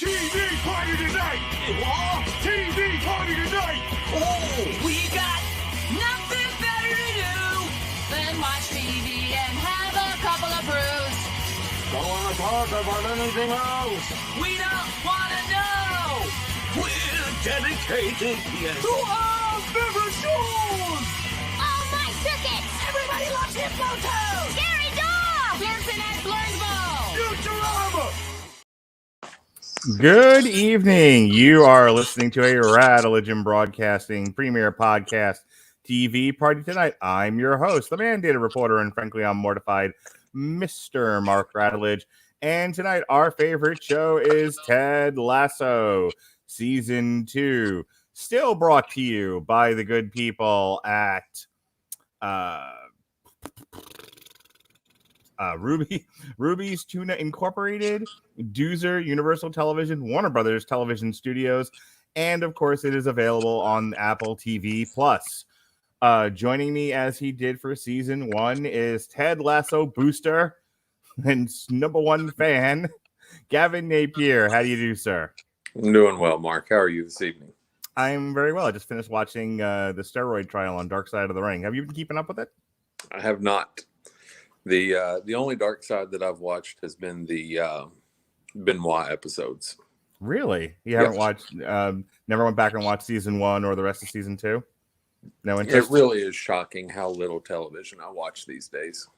TV party tonight! What? TV party tonight! Oh, we got nothing better to do than watch TV and have a couple of brews. Don't want to talk about anything else. We don't want to know. We're dedicated here To our favorite shows. Oh, my circuit! Everybody loves Hippo Toes. Scary dog! Vincent at Blurnsville. Futurama! Good evening. You are listening to a Radulich Broadcasting premier podcast TV party tonight. I'm your host, the mandated reporter, and frankly, I'm mortified, Mr. Mark Radulich. And tonight, our favorite show is Ted Lasso, Season 2, still brought to you by the good people at Ruby's Tuna Incorporated, Doozer, Universal Television, Warner Brothers Television Studios, and of course it is available on Apple TV Plus. Joining me as he did for season 1 is Ted Lasso booster and number 1 fan, Gavin Napier. How do you do, sir? I'm doing well, Mark. How are you this evening? I'm very well. I just finished watching the steroid trial on Dark Side of the Ring. Have you been keeping up with it? I have not. The only Dark Side that I've watched has been the Benoit episodes. Really? You haven't watched, never went back and watched season 1 or the rest of season 2? No interest? It really is shocking how little television I watch these days.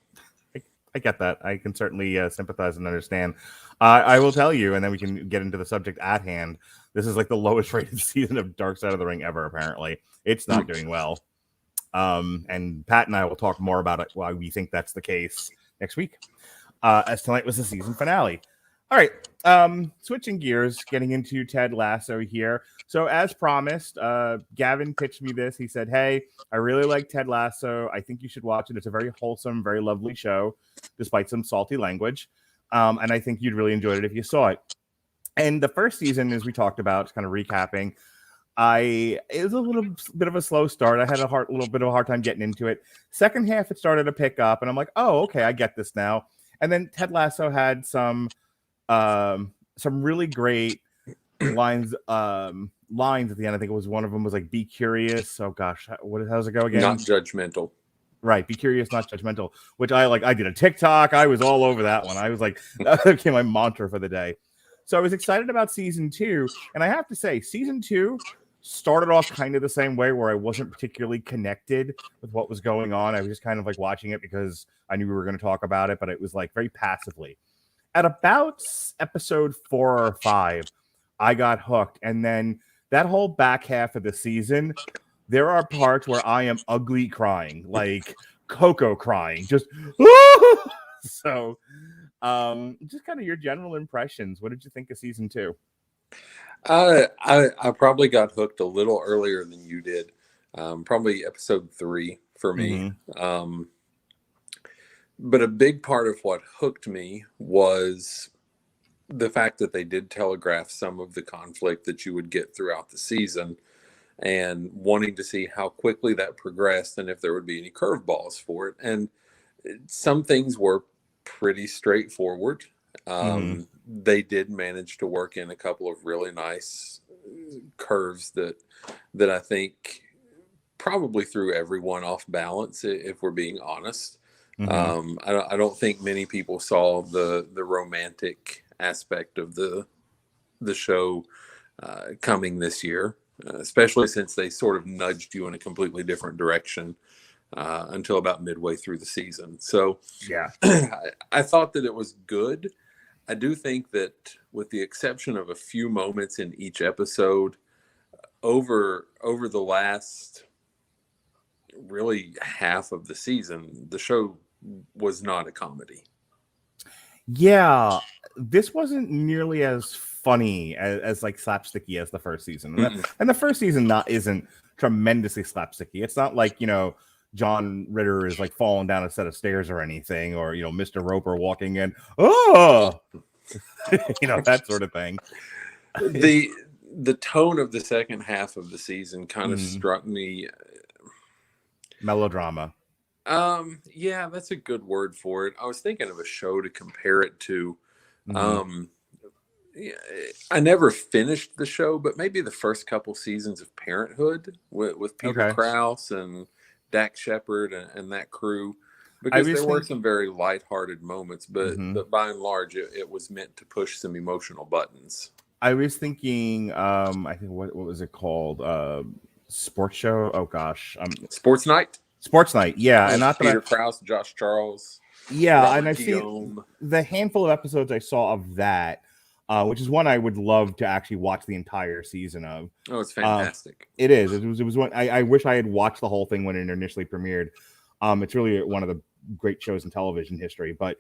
I get that. I can certainly sympathize and understand. I will tell you, and then we can get into the subject at hand. This is like the lowest rated season of Dark Side of the Ring ever, apparently. It's not doing well. And Pat and I will talk more about it, why we think that's the case next week, as tonight was the season finale. All right, switching gears, getting into Ted Lasso here. So as promised, Gavin pitched me this. He said, hey, I really like Ted Lasso. I think you should watch it. It's a very wholesome, very lovely show, despite some salty language. And I think you'd really enjoy it if you saw it. And the first season, as we talked about, kind of recapping, it was a little bit of a slow start. I had a little bit of a hard time getting into it. Second half, it started to pick up, and I'm like, oh, okay, I get this now. And then Ted Lasso had some really great lines at the end. I think it was one of them was like, be curious. Oh gosh, how's it go again? Not judgmental. Right, be curious, not judgmental, which I like. I did a TikTok. I was all over that one. I was like, that became my mantra for the day. So I was excited about season 2, and I have to say, season 2 started off kind of the same way, where I wasn't particularly connected with what was going on. I was just kind of like watching it because I knew we were going to talk about it, but it was like very passively. At about episode 4 or 5, I got hooked, and then that whole back half of the season, there are parts where I am ugly crying, like Coco crying, just so. Just kind of your general impressions. What did you think of season 2? I probably got hooked a little earlier than you did. Probably episode 3 for me. Mm-hmm. But a big part of what hooked me was the fact that they did telegraph some of the conflict that you would get throughout the season, and wanting to see how quickly that progressed and if there would be any curveballs for it. And some things were pretty straightforward. They did manage to work in a couple of really nice curves that I think probably threw everyone off balance, if we're being honest. I don't think many people saw the romantic aspect of the show coming this year, especially since they sort of nudged you in a completely different direction until about midway through the season. So yeah, I thought that it was good. I do think that, with the exception of a few moments in each episode, over the last really half of the season, the show was not a comedy. Yeah, this wasn't nearly as funny as like slapsticky as the first season. And the first season isn't tremendously slapsticky. It's not like, John Ritter is like falling down a set of stairs or anything, or Mr. Roper walking in, that sort of thing. The tone of the second half of the season kind of struck me melodrama. Yeah, that's a good word for it. I was thinking of a show to compare it to. I never finished the show, but maybe the first couple seasons of Parenthood with Peter Okay. Krause and Dak Shepard and that crew, I because was there were thinking, some very lighthearted moments, but by and large, it was meant to push some emotional buttons. I was thinking, I think what was it called? Sports show? Oh gosh, Sports Night. Sports Night. Yeah, and not that Peter Krause, Josh Charles. yeah, Robert and I've Guillaume. seen the handful of episodes I saw of that, which is one I would love to actually watch the entire season of. Oh, it's fantastic. It is. It was one I wish I had watched the whole thing when it initially premiered. It's really one of the great shows in television history, but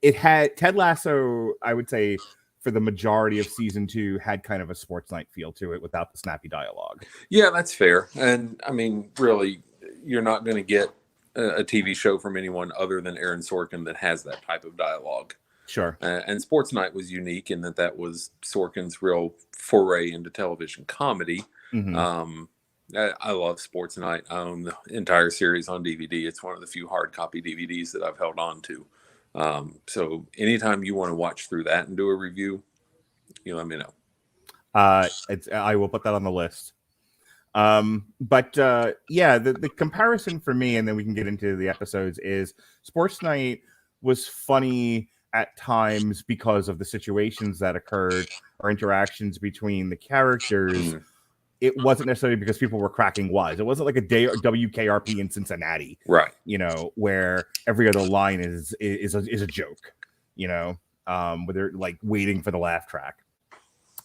it had Ted Lasso, I would say, for the majority of season 2, had kind of a Sports Night feel to it without the snappy dialogue. Yeah, that's fair. And I mean, really, you're not going to get a TV show from anyone other than Aaron Sorkin that has that type of dialogue. Sure. And Sports Night was unique in that was Sorkin's real foray into television comedy. I love Sports Night. I own the entire series on DVD. It's one of the few hard copy DVDs that I've held on to. So anytime you want to watch through that and do a review, you let me know. I will put that on the list. But the comparison for me, and then we can get into the episodes, is Sports Night was funny at times because of the situations that occurred or interactions between the characters. It wasn't necessarily because people were cracking wise. It wasn't like a day or WKRP in Cincinnati, right? Where every other line is a joke, where they're like waiting for the laugh track.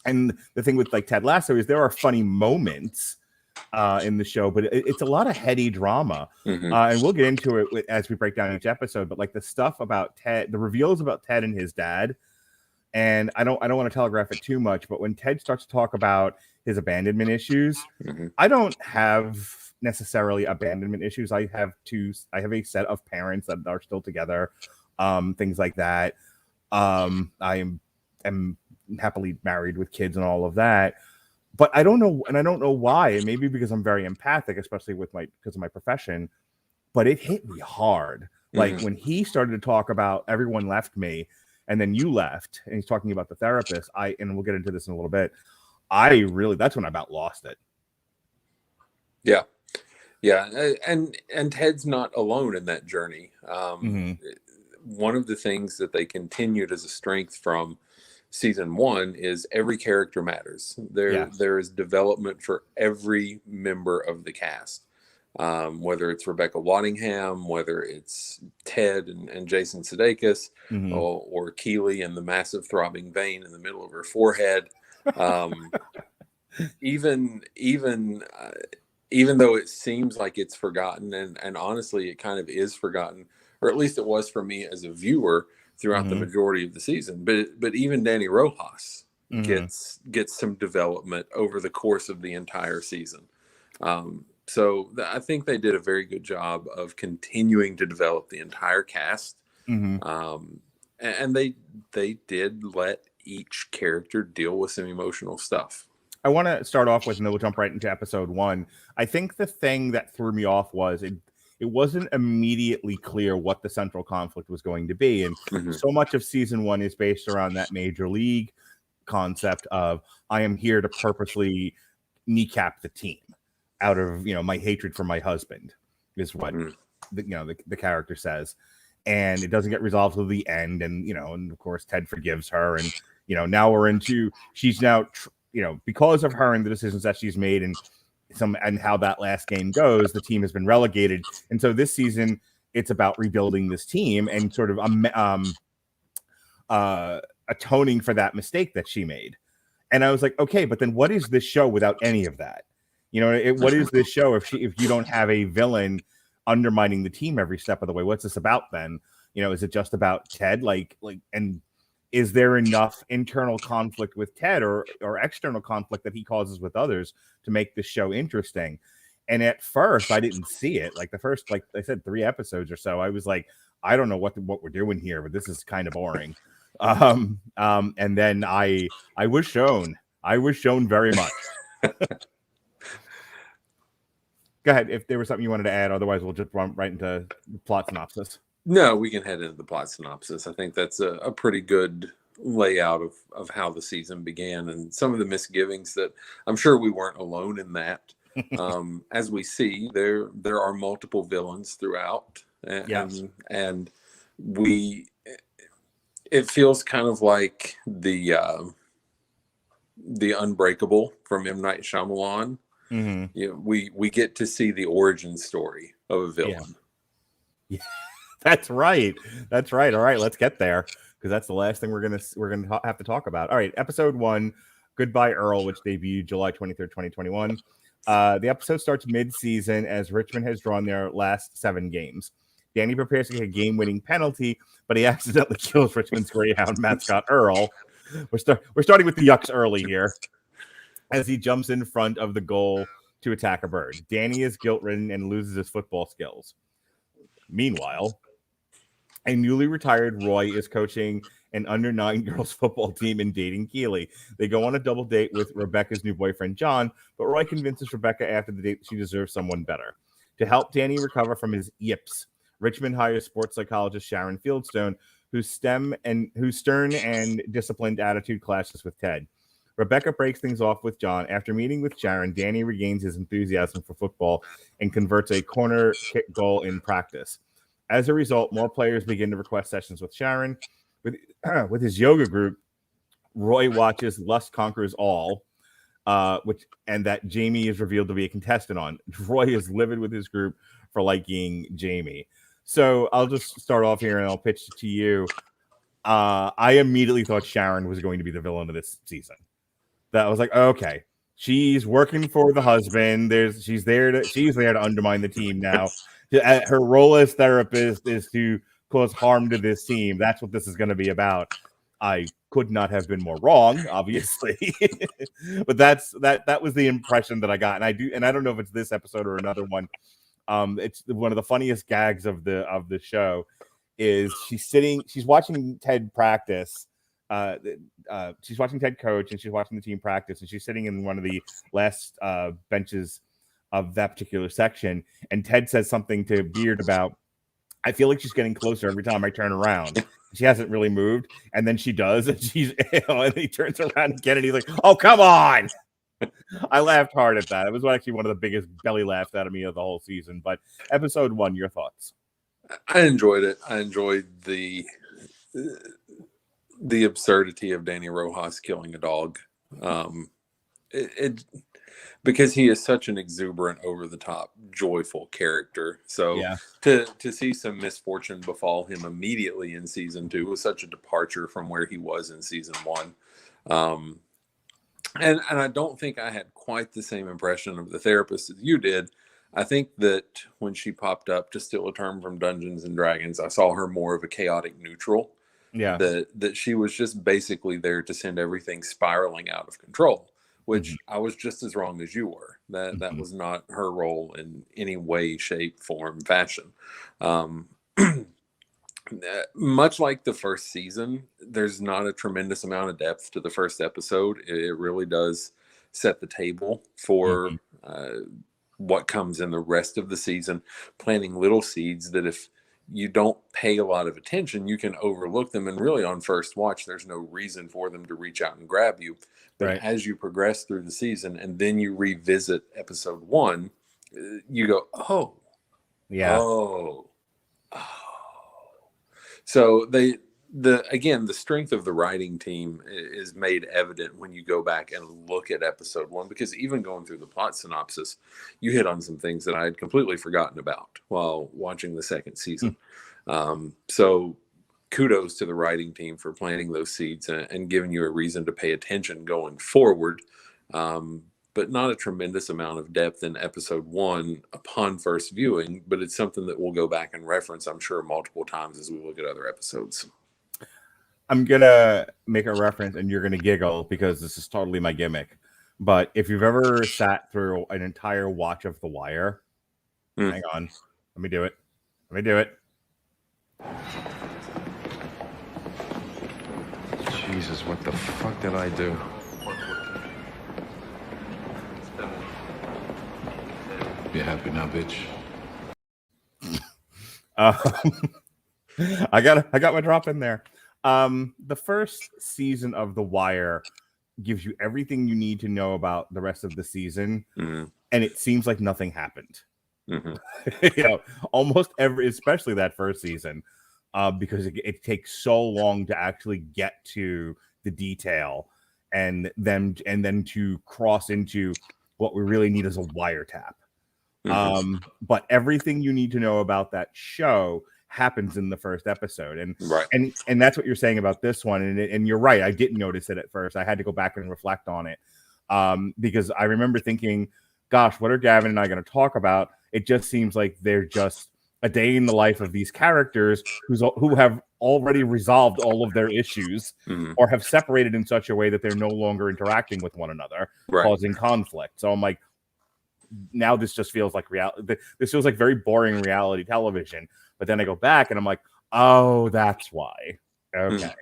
And the thing with like Ted Lasso is there are funny moments in the show, but it's a lot of heady drama, and we'll get into it as we break down each episode. But like the stuff about Ted, the reveals about Ted and his dad, and I don't want to telegraph it too much, but when Ted starts to talk about his abandonment issues, I don't have necessarily abandonment issues. I have a set of parents that are still together, things like that. I am happily married with kids and all of that. But I don't know, and I don't know why. Maybe because I'm very empathic, especially because of my profession. But it hit me hard. Like when he started to talk about everyone left me, and then you left, and he's talking about the therapist. And we'll get into this in a little bit. That's when I about lost it. Yeah, and Ted's not alone in that journey. One of the things that they continued as a strength from season 1 is every character matters. There is development for every member of the cast, whether it's Rebecca Waddingham, whether it's Ted and Jason Sudeikis, or Keely and the massive throbbing vein in the middle of her forehead. Even though it seems like it's forgotten, and honestly it kind of is forgotten, or at least it was for me as a viewer throughout the majority of the season. But even Danny Rojas gets some development over the course of the entire season. So I think they did a very good job of continuing to develop the entire cast. And they did let each character deal with some emotional stuff. I want to start off with, and then we'll jump right into episode 1. I think the thing that threw me off was it wasn't immediately clear what the central conflict was going to be. And so much of season 1 is based around that major league concept of I am here to purposely kneecap the team out of, my hatred for my husband is what the character says. And it doesn't get resolved till the end. And, and of course, Ted forgives her. And, now we're into, she's now, because of her and the decisions that she's made and how that last game goes, the team has been relegated. And so this season, it's about rebuilding this team and sort of atoning for that mistake that she made. And I was like, okay, but then what is this show without any of that? What is this show if you don't have a villain undermining the team every step of the way? What's this about then? Is it just about Ted? And is there enough internal conflict with Ted or external conflict that he causes with others to make the show interesting? And at first, I didn't see it. Like the first, like I said, 3 episodes or so, I was like, I don't know what we're doing here, but this is kind of boring. And then I was shown very much. Go ahead if there was something you wanted to add. Otherwise, we'll just run right into plot synopsis. No, we can head into the plot synopsis. I think that's a pretty good layout of how the season began and some of the misgivings that I'm sure we weren't alone in that. As we see, there are multiple villains throughout, and it feels kind of like the Unbreakable from M. Night Shyamalan. We get to see the origin story of a villain. Yeah. That's right. All right, let's get there, because that's the last thing we're gonna have to talk about. All right, episode 1, Goodbye Earl, which debuted July 23rd, 2021. The episode starts mid-season as Richmond has drawn their last 7 games. Danny prepares to get a game-winning penalty, but he accidentally kills Richmond's Greyhound mascot Earl. We're starting with the yucks early here, as he jumps in front of the goal to attack a bird. Danny is guilt-ridden and loses his football skills. Meanwhile, a newly retired Roy is coaching an under-9 girls football team and dating Keely. They go on a double date with Rebecca's new boyfriend, John, but Roy convinces Rebecca after the date that she deserves someone better. To help Danny recover from his yips, Richmond hires sports psychologist Sharon Fieldstone, whose stern and disciplined attitude clashes with Ted. Rebecca breaks things off with John. After meeting with Sharon, Danny regains his enthusiasm for football and converts a corner kick goal in practice. As a result, more players begin to request sessions with Sharon. With his yoga group, Roy watches Lust Conquers All, and that Jamie is revealed to be a contestant on. Roy is livid with his group for liking Jamie. So I'll just start off here and I'll pitch to you. I immediately thought Sharon was going to be the villain of this season. That was like, okay, she's working for the husband. She's there to undermine the team now. Her role as therapist is to cause harm to this team. That's what this is going to be about. I could not have been more wrong, obviously, but that was the impression that I got, and I don't know if it's this episode or another one. It's one of the funniest gags of the show. Is she's watching Ted practice. She's watching Ted coach, and she's watching the team practice, and she's sitting in one of the last benches of that particular section. And Ted says something to Beard about, I feel like she's getting closer every time I turn around. She hasn't really moved, and then she does, and and he turns around again, and he's like, "Oh, come on!" I laughed hard at that. It was actually one of the biggest belly laughs out of me of the whole season. But episode 1, your thoughts? I enjoyed it. I enjoyed the absurdity of Danny Rojas killing a dog. Because he is such an exuberant, over-the-top, joyful character. So to see some misfortune befall him immediately in season 2 was such a departure from where he was in season 1. And I don't think I had quite the same impression of the therapist as you did. I think that when she popped up, to steal a term from Dungeons and Dragons, I saw her more of a chaotic neutral. Yeah. That she was just basically there to send everything spiraling out of control, which I was just as wrong as you were. That was not her role in any way, shape, form, fashion. Much like the first season, there's not a tremendous amount of depth to the first episode. It really does set the table for what comes in the rest of the season, planting little seeds that if you don't pay a lot of attention, you can overlook them. And really on first watch, there's no reason for them to reach out and grab you. But as you progress through the season and then you revisit episode 1, you go, oh. So the strength of the writing team is made evident when you go back and look at episode 1, because even going through the plot synopsis, you hit on some things that I had completely forgotten about while watching the second season. So kudos to the writing team for planting those seeds and giving you a reason to pay attention going forward. But not a tremendous amount of depth in episode 1 upon first viewing, but it's something that we'll go back and reference, I'm sure, multiple times as we look at other episodes. I'm going to make a reference and you're going to giggle because this is totally my gimmick. But if you've ever sat through an entire watch of The Wire, hang on, let me do it. Jesus, what the fuck did I do? You happy now, bitch? I got my drop in there. The first season of The Wire gives you everything you need to know about the rest of the season, and it seems like nothing happened. Almost especially that first season, because it takes so long to actually get to the detail, and then to cross into what we really need is a wiretap. But everything you need to know about that show happens in the first episode, and that's what you're saying about this one, and you're right. I didn't notice it at first. I had to go back and reflect on it, because I remember thinking, gosh, what are Gavin and I going to talk about? It just seems like they're just a day in the life of these characters who have already resolved all of their issues, or have separated in such a way that they're no longer interacting with one another, causing conflict. So I'm like, now this just feels like reality. This feels like very boring reality television. But then I go back and I'm like, oh, that's why. Okay.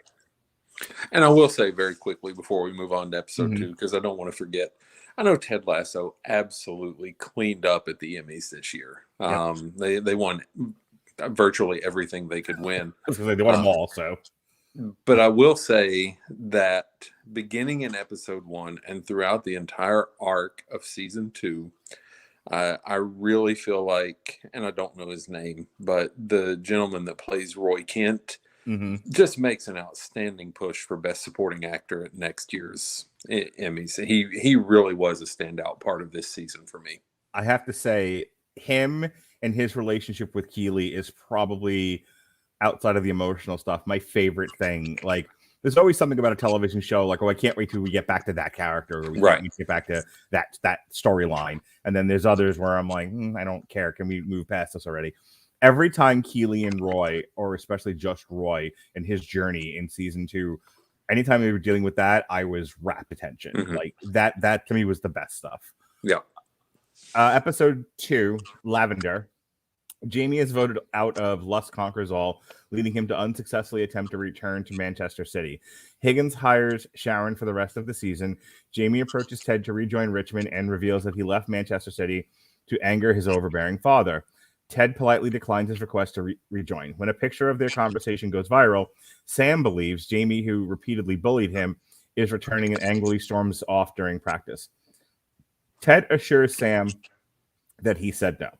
And I will say very quickly before we move on to episode 2, because I don't want to forget, I know Ted Lasso absolutely cleaned up at the Emmys this year. They won virtually everything they could win. They won them all. So, but I will say that beginning in episode 1 and throughout the entire arc of season 2, I really feel like, and I don't know his name, but the gentleman that plays Roy Kent just makes an outstanding push for Best Supporting Actor at next year's Emmys. He really was a standout part of this season for me. I have to say, him and his relationship with Keeley is probably, outside of the emotional stuff, my favorite thing. Like, there's always something about a television show, like, oh, I can't wait till we get back to that character, or we can't get back to that storyline. And then there's others where I'm like, I don't care. Can we move past this already? Every time Keeley and Roy, or especially just Roy and his journey in season 2, anytime they were dealing with that, I was rapt attention. Like that to me was the best stuff. Yeah. Episode 2, Lavender. Jamie is voted out of Lust Conquers All, leading him to unsuccessfully attempt to return to Manchester City. Higgins hires Sharon for the rest of the season. Jamie approaches Ted to rejoin Richmond and reveals that he left Manchester City to anger his overbearing father. Ted politely declines his request to rejoin. When a picture of their conversation goes viral, Sam believes Jamie, who repeatedly bullied him, is returning and angrily storms off during practice. Ted assures Sam that he said no.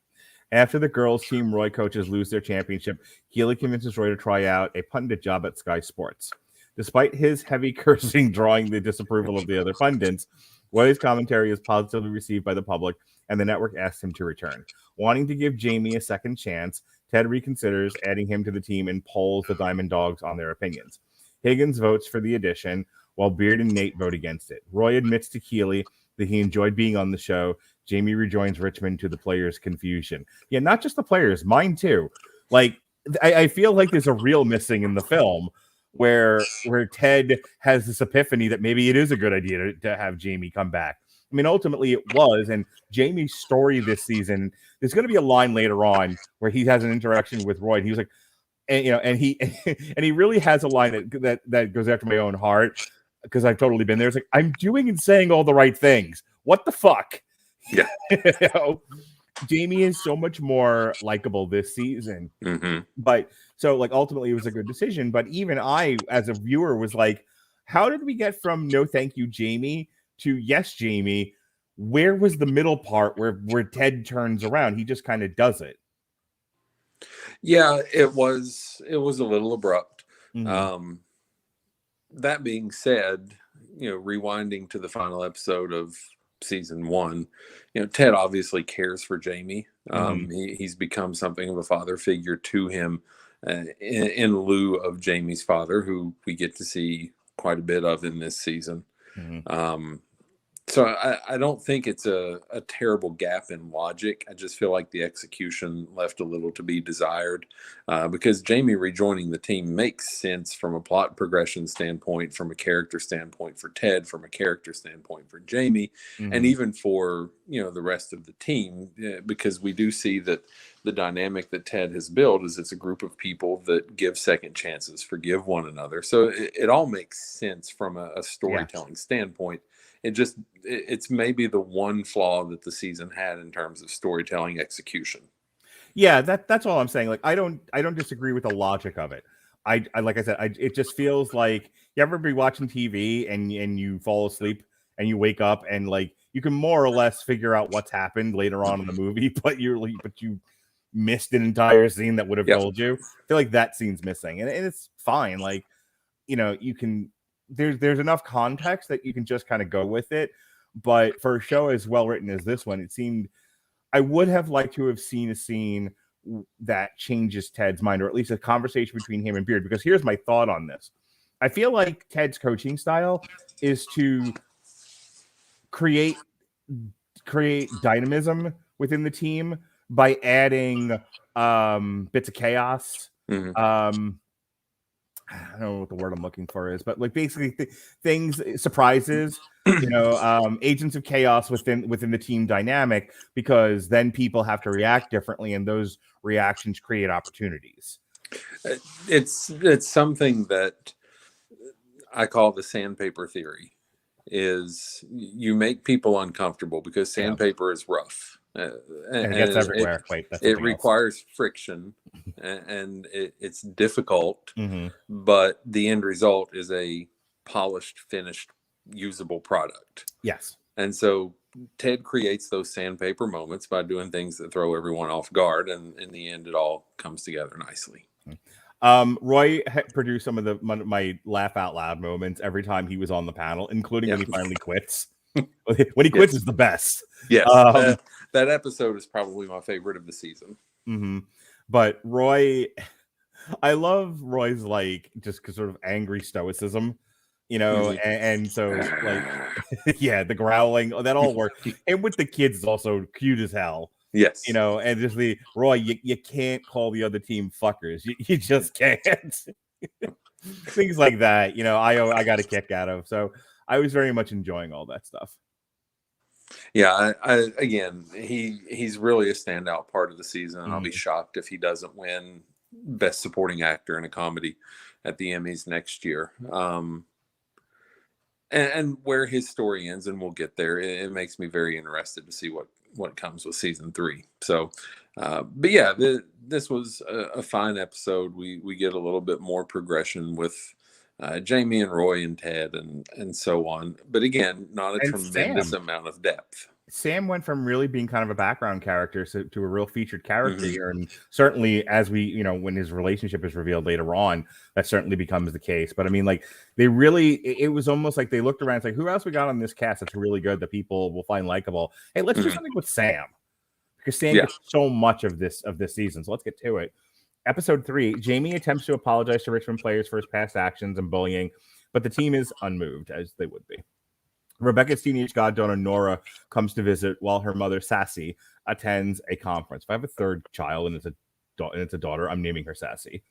After the girls' team Roy coaches lose their championship, Keeley convinces Roy to try out a pundit job at Sky Sports. Despite his heavy cursing drawing the disapproval of the other pundits, Roy's commentary is positively received by the public, and the network asks him to return. Wanting to give Jamie a second chance, Ted reconsiders adding him to the team and polls the Diamond Dogs on their opinions. Higgins votes for the addition, while Beard and Nate vote against it. Roy admits to Keeley that he enjoyed being on the show. Jamie rejoins Richmond to the players' confusion. Yeah, not just the players, mine too. Like, I feel like there's a reel missing in the film where Ted has this epiphany that maybe it is a good idea to have Jamie come back. I mean, ultimately it was, and Jamie's story this season, there's going to be a line later on where he has an interaction with Roy, and he was like, and he really has a line that goes after my own heart, because I've totally been there. It's like, I'm doing and saying all the right things. What the fuck? Yeah. Jamie is so much more likable this season. But so, like, ultimately it was a good decision. But even I, as a viewer, was like, how did we get from no thank you, Jamie, to yes, Jamie? Where was the middle part where Ted turns around? He just kind of does it. Yeah, it was a little abrupt. That being said, rewinding to the final episode of season 1, Ted obviously cares for Jamie. He's become something of a father figure to him, in lieu of Jamie's father, who we get to see quite a bit of in this season. So I don't think it's a terrible gap in logic. I just feel like the execution left a little to be desired, because Jamie rejoining the team makes sense from a plot progression standpoint, from a character standpoint for Ted, from a character standpoint for Jamie, and even for the rest of the team, because we do see that the dynamic that Ted has built is it's a group of people that give second chances, forgive one another. So it all makes sense from a storytelling standpoint. It's maybe the one flaw that the season had in terms of storytelling execution. Yeah, that's all I'm saying. Like, I don't disagree with the logic of it. I like I said, it just feels like you ever be watching TV and you fall asleep and you wake up and like you can more or less figure out what's happened later on in the movie, but you missed an entire scene that would have told you. I feel like that scene's missing, and it's fine. Like, you can there's enough context that you can just kind of go with it. But for a show as well written as this one, it seemed I would have liked to have seen a scene that changes Ted's mind, or at least a conversation between him and Beard. Because here's my thought on this. I feel like Ted's coaching style is to create dynamism within the team by adding bits of chaos. Mm-hmm. I don't know what the word I'm looking for is, but like basically things, surprises, agents of chaos within the team dynamic, because then people have to react differently, and those reactions create opportunities. It's something that I call the sandpaper theory. Is you make people uncomfortable because sandpaper is rough. And it gets everywhere. It requires friction, and it's difficult, mm-hmm. but the end result is a polished, finished, usable product. Yes. And so Ted creates those sandpaper moments by doing things that throw everyone off guard, and in the end, it all comes together nicely. Roy produced some of my laugh out loud moments every time he was on the panel, including when he finally quits. When he quits is the best. Yes. That episode is probably my favorite of the season. Mm-hmm. But Roy, I love Roy's like just sort of angry stoicism, Mm-hmm. and so like the growling, that all works. And with the kids is also cute as hell. Yes. And just the Roy, you can't call the other team fuckers. You just can't. Things like that, I got a kick out of. So I was very much enjoying all that stuff. Yeah, I again, he's really a standout part of the season, and I'll be shocked if he doesn't win Best Supporting Actor in a Comedy at the Emmys next year. And where his story ends, and we'll get there, it makes me very interested to see what comes with season 3. So, but yeah, this was a fine episode. We get a little bit more progression with Jamie and Roy and Ted and so on. But again, not a tremendous amount of depth. Sam went from really being kind of a background character to a real featured character here. And certainly as we, when his relationship is revealed later on, that certainly becomes the case. But I mean, like it was almost like they looked around and like, who else we got on this cast that's really good that people will find likable? Hey, let's do something with Sam, because Sam gets so much of this season. So let's get to it. Episode 3, Jamie attempts to apologize to Richmond players for his past actions and bullying, but the team is unmoved, as they would be. Rebecca's teenage goddaughter, Nora, comes to visit while her mother, Sassy, attends a conference. If I have a third child and it's a daughter, I'm naming her Sassy.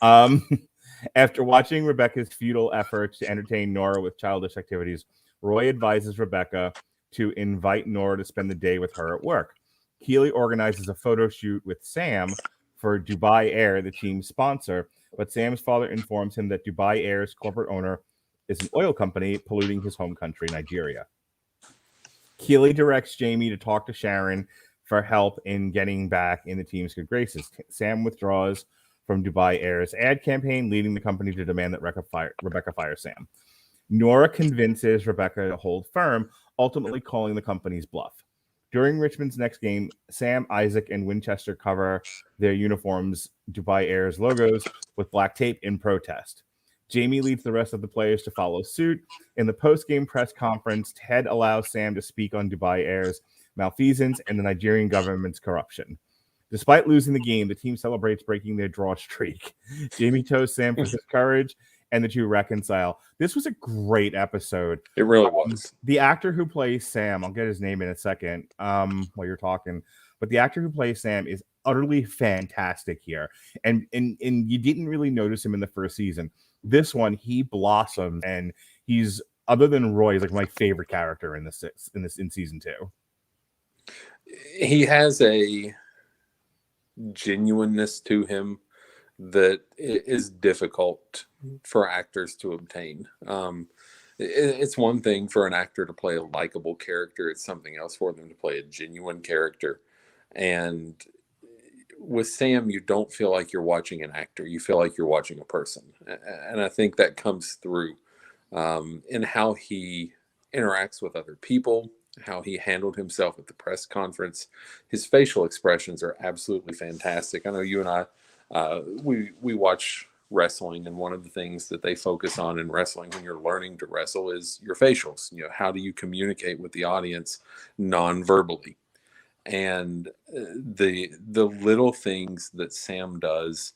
After watching Rebecca's futile efforts to entertain Nora with childish activities, Roy advises Rebecca to invite Nora to spend the day with her at work. Keeley organizes a photo shoot with Sam for Dubai Air, the team's sponsor, but Sam's father informs him that Dubai Air's corporate owner is an oil company polluting his home country, Nigeria. Keeley directs Jamie to talk to Sharon for help in getting back in the team's good graces. Sam withdraws from Dubai Air's ad campaign, leading the company to demand that Rebecca fire Sam. Nora convinces Rebecca to hold firm, ultimately calling the company's bluff. During Richmond's next game, Sam, Isaac, and Winchester cover their uniforms' Dubai Air's logos with black tape in protest. Jamie leads the rest of the players to follow suit. In the post-game press conference, Ted allows Sam to speak on Dubai Air's malfeasance and the Nigerian government's corruption. Despite losing the game, the team celebrates breaking their draw streak. Jamie toasts Sam for his courage, and the two reconcile. This was a great episode. It really was. The actor who plays Sam, I'll get his name in a second while you're talking, but the actor who plays Sam is utterly fantastic here. And you didn't really notice him in the first season. This one, he blossomed, and he's, other than Roy, he's like my favorite character in season 2. He has a genuineness to him that is difficult for actors to obtain. It's one thing for an actor to play a likable character. It's something else for them to play a genuine character. And with Sam, you don't feel like you're watching an actor. You feel like you're watching a person. And I think that comes through in how he interacts with other people, how he handled himself at the press conference. His facial expressions are absolutely fantastic. I know you and I, we watch wrestling, and one of the things that they focus on in wrestling when you're learning to wrestle is your facials. You know, how do you communicate with the audience non-verbally? And the little things that Sam does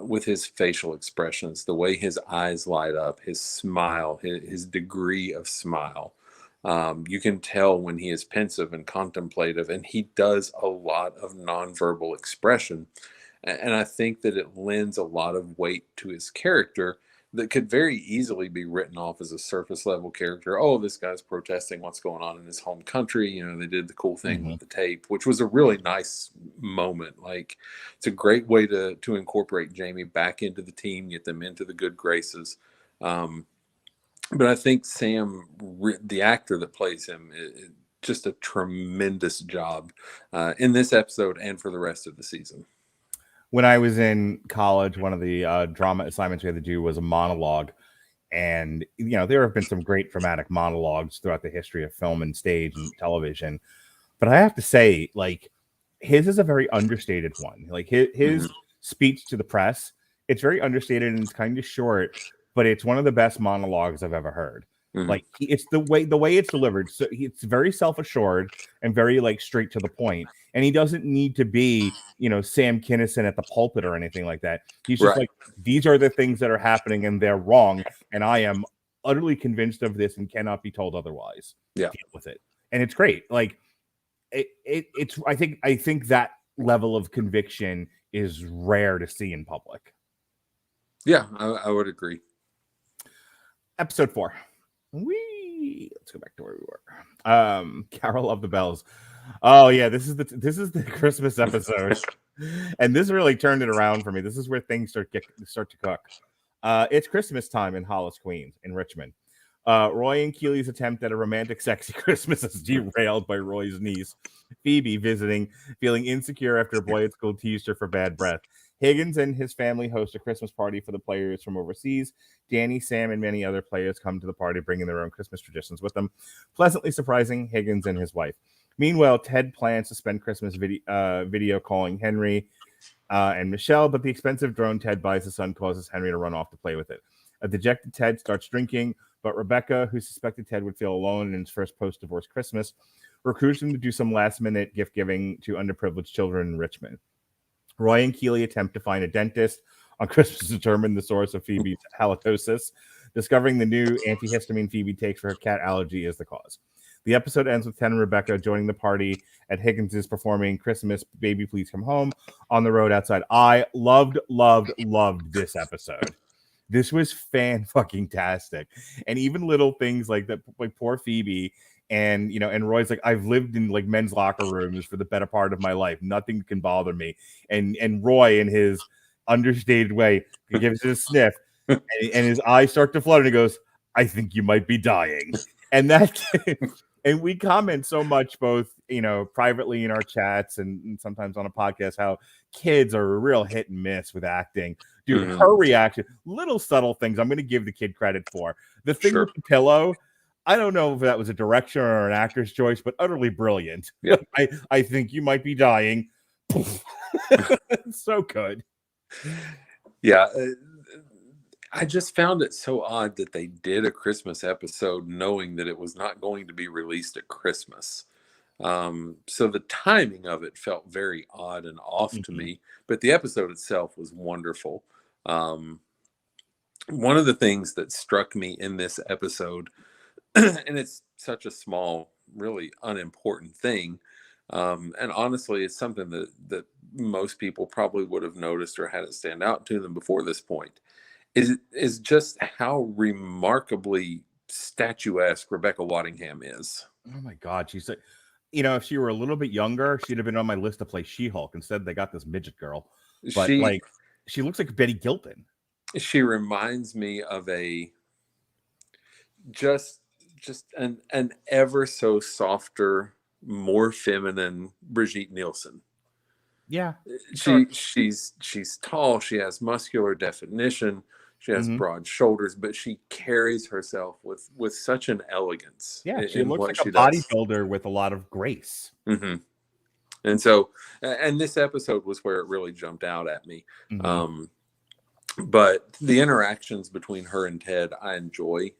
with his facial expressions, the way his eyes light up, his smile, his degree of smile, you can tell when he is pensive and contemplative, and he does a lot of nonverbal expression. And I think that it lends a lot of weight to his character that could very easily be written off as a surface level character. Oh, this guy's protesting what's going on in his home country. You know, they did the cool thing with the tape, which was a really nice moment. Like, it's a great way to incorporate Jamie back into the team, get them into the good graces. But I think Sam, the actor that plays him, just a tremendous job in this episode and for the rest of the season. When I was in college, one of the drama assignments we had to do was a monologue. And, you know, there have been some great dramatic monologues throughout the history of film and stage and television. But I have to say, like, his is a very understated one. Like, his speech to the press, it's very understated and it's kind of short, but it's one of the best monologues I've ever heard. Like, it's the way it's delivered. So it's very self-assured and very, like, straight to the point. And he doesn't need to be, you know, Sam Kinison at the pulpit or anything like that. He's just like, these are the things that are happening and they're wrong. And I am utterly convinced of this and cannot be told otherwise. Yeah. Deal with it. And it's great. Like, it's I think that level of conviction is rare to see in public. Yeah, I would agree. Episode 4. Let's go back to where we were. Carol of the Bells. Oh yeah, this is the Christmas episode, and this really turned it around for me. This is where things start to cook. It's Christmas time in Hollis, Queens, in Richmond. Roy and Keely's attempt at a romantic, sexy Christmas is derailed by Roy's niece, Phoebe, visiting, feeling insecure after a boy at school teased her for bad breath. Higgins and his family host a Christmas party for the players from overseas. Danny, Sam, and many other players come to the party, bringing their own Christmas traditions with them. Pleasantly surprising Higgins and his wife. Meanwhile, Ted plans to spend Christmas video calling Henry and Michelle, but the expensive drone Ted buys his son causes Henry to run off to play with it. A dejected Ted starts drinking, but Rebecca, who suspected Ted would feel alone in his first post-divorce Christmas, recruits him to do some last-minute gift-giving to underprivileged children in Richmond. Roy and Keely attempt to find a dentist on Christmas to determine the source of Phoebe's halitosis. Discovering the new antihistamine Phoebe takes for her cat allergy is the cause. The episode ends with Ted and Rebecca joining the party at Higgins's performing Christmas Baby Please Come Home on the road outside. I loved this episode. This was fan-fucking-tastic. And even little things like that, like poor Phoebe, and, you know, and Roy's like, I've lived in, like, men's locker rooms for the better part of my life. Nothing can bother me. And Roy, in his understated way, he gives it a sniff, and his eyes start to flutter, and he goes, I think you might be dying. And that, and we comment so much, both, you know, privately in our chats and sometimes on a podcast, how kids are a real hit and miss with acting. Dude, her reaction, little subtle things I'm going to give the kid credit for. The thing with the pillow, I don't know if that was a direction or an actor's choice, but utterly brilliant. Yeah. I think you might be dying. So good. Yeah. I just found it so odd that they did a Christmas episode knowing that it was not going to be released at Christmas. So the timing of it felt very odd and off to me, but the episode itself was wonderful. One of the things that struck me in this episode, and it's such a small, really unimportant thing, and honestly, it's something that most people probably would have noticed or had it stand out to them before this point, is just how remarkably statuesque Rebecca Waddingham is. Oh my God, she's like, you know, if she were a little bit younger, she'd have been on my list to play She-Hulk. Instead, they got this midget girl. But she looks like Betty Gilpin. She reminds me of a just an ever so softer, more feminine Brigitte Nielsen. Yeah. Sure. She's tall. She has muscular definition. She has broad shoulders, but she carries herself with such an elegance. Yeah, she in looks what like she a does. bodybuilder with a lot of grace. Mm-hmm. And so, and this episode was where it really jumped out at me. But the interactions between her and Ted, I enjoy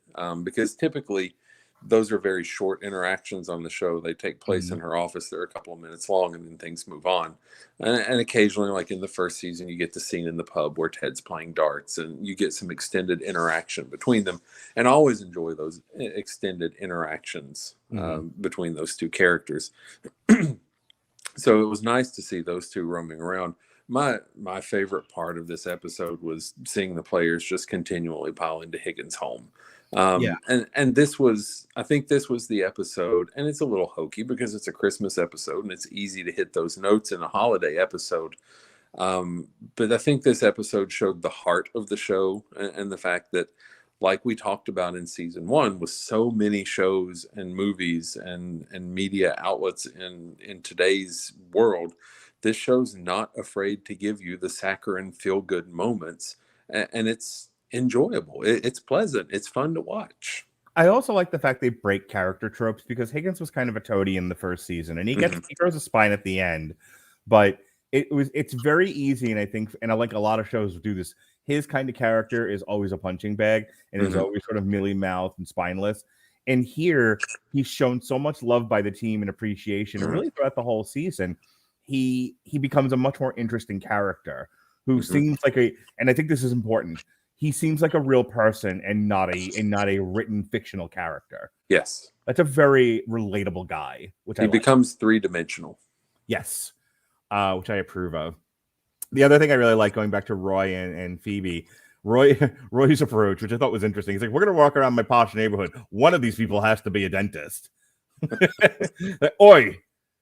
because typically those are very short interactions on the show. They take place in her office. They're a couple of minutes long, and then things move on. And occasionally, like in the first season, you get the scene in the pub where Ted's playing darts, and you get some extended interaction between them. And I always enjoy those extended interactions between those two characters. So it was nice to see those two roaming around. My favorite part of this episode was seeing the players just continually pile into Higgins' home. And this was, I think this was the episode, and it's a little hokey because it's a Christmas episode and it's easy to hit those notes in a holiday episode. But I think this episode showed the heart of the show and the fact that, like we talked about in season 1, with so many shows and movies and media outlets in today's world, this show's not afraid to give you the saccharine feel-good moments, and it's enjoyable. It's pleasant. It's fun to watch. I also like the fact they break character tropes because Higgins was kind of a toady in the first season, and he grows a spine at the end, but it's very easy, and I think, and I like a lot of shows do this. His kind of character is always a punching bag and is always sort of mealy-mouthed and spineless. And here, he's shown so much love by the team and appreciation, and really throughout the whole season, he becomes a much more interesting character who seems like and I think this is important. He seems like a real person and not a written fictional character. Yes, that's a very relatable guy. Which he becomes three-dimensional. Yes, which I approve of. The other thing I really like, going back to Roy and Phoebe, Roy's approach, which I thought was interesting. He's like, we're going to walk around my posh neighborhood. One of these people has to be a dentist. Like, oi,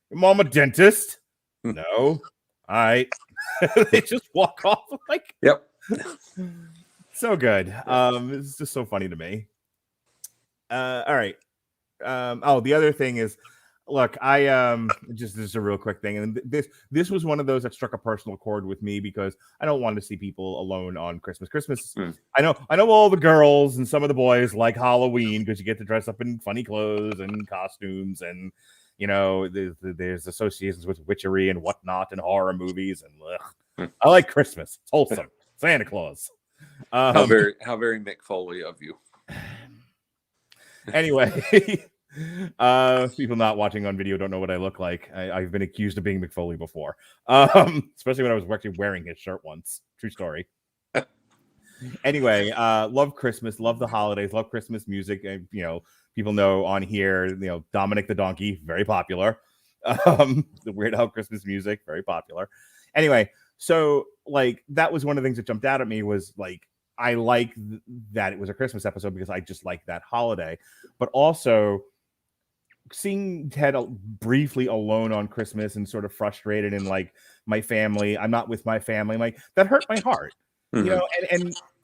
your mom a dentist? No. All right. They just walk off. Like, yep. So good. It's just so funny to me. All right. The other thing is, look, this is a real quick thing, and this was one of those that struck a personal chord with me because I don't want to see people alone on Christmas. I know all the girls and some of the boys like Halloween because you get to dress up in funny clothes and costumes, and you know there's associations with witchery and whatnot and horror movies, and I like Christmas. It's wholesome. Santa Claus. How very Mick Foley of you. Anyway. People not watching on video don't know what I look like. I've been accused of being McFoley before, especially when I was actually wearing his shirt once. True story. Anyway, love Christmas, love the holidays, love Christmas music. You know, people know on here, you know, Dominic the Donkey, very popular. The Weird Al Christmas music, very popular. Anyway, so like that was one of the things that jumped out at me was like I like that it was a Christmas episode because I just like that holiday, but also seeing Ted briefly alone on Christmas and sort of frustrated and like my family, I'm not with my family, like that hurt my heart, you know.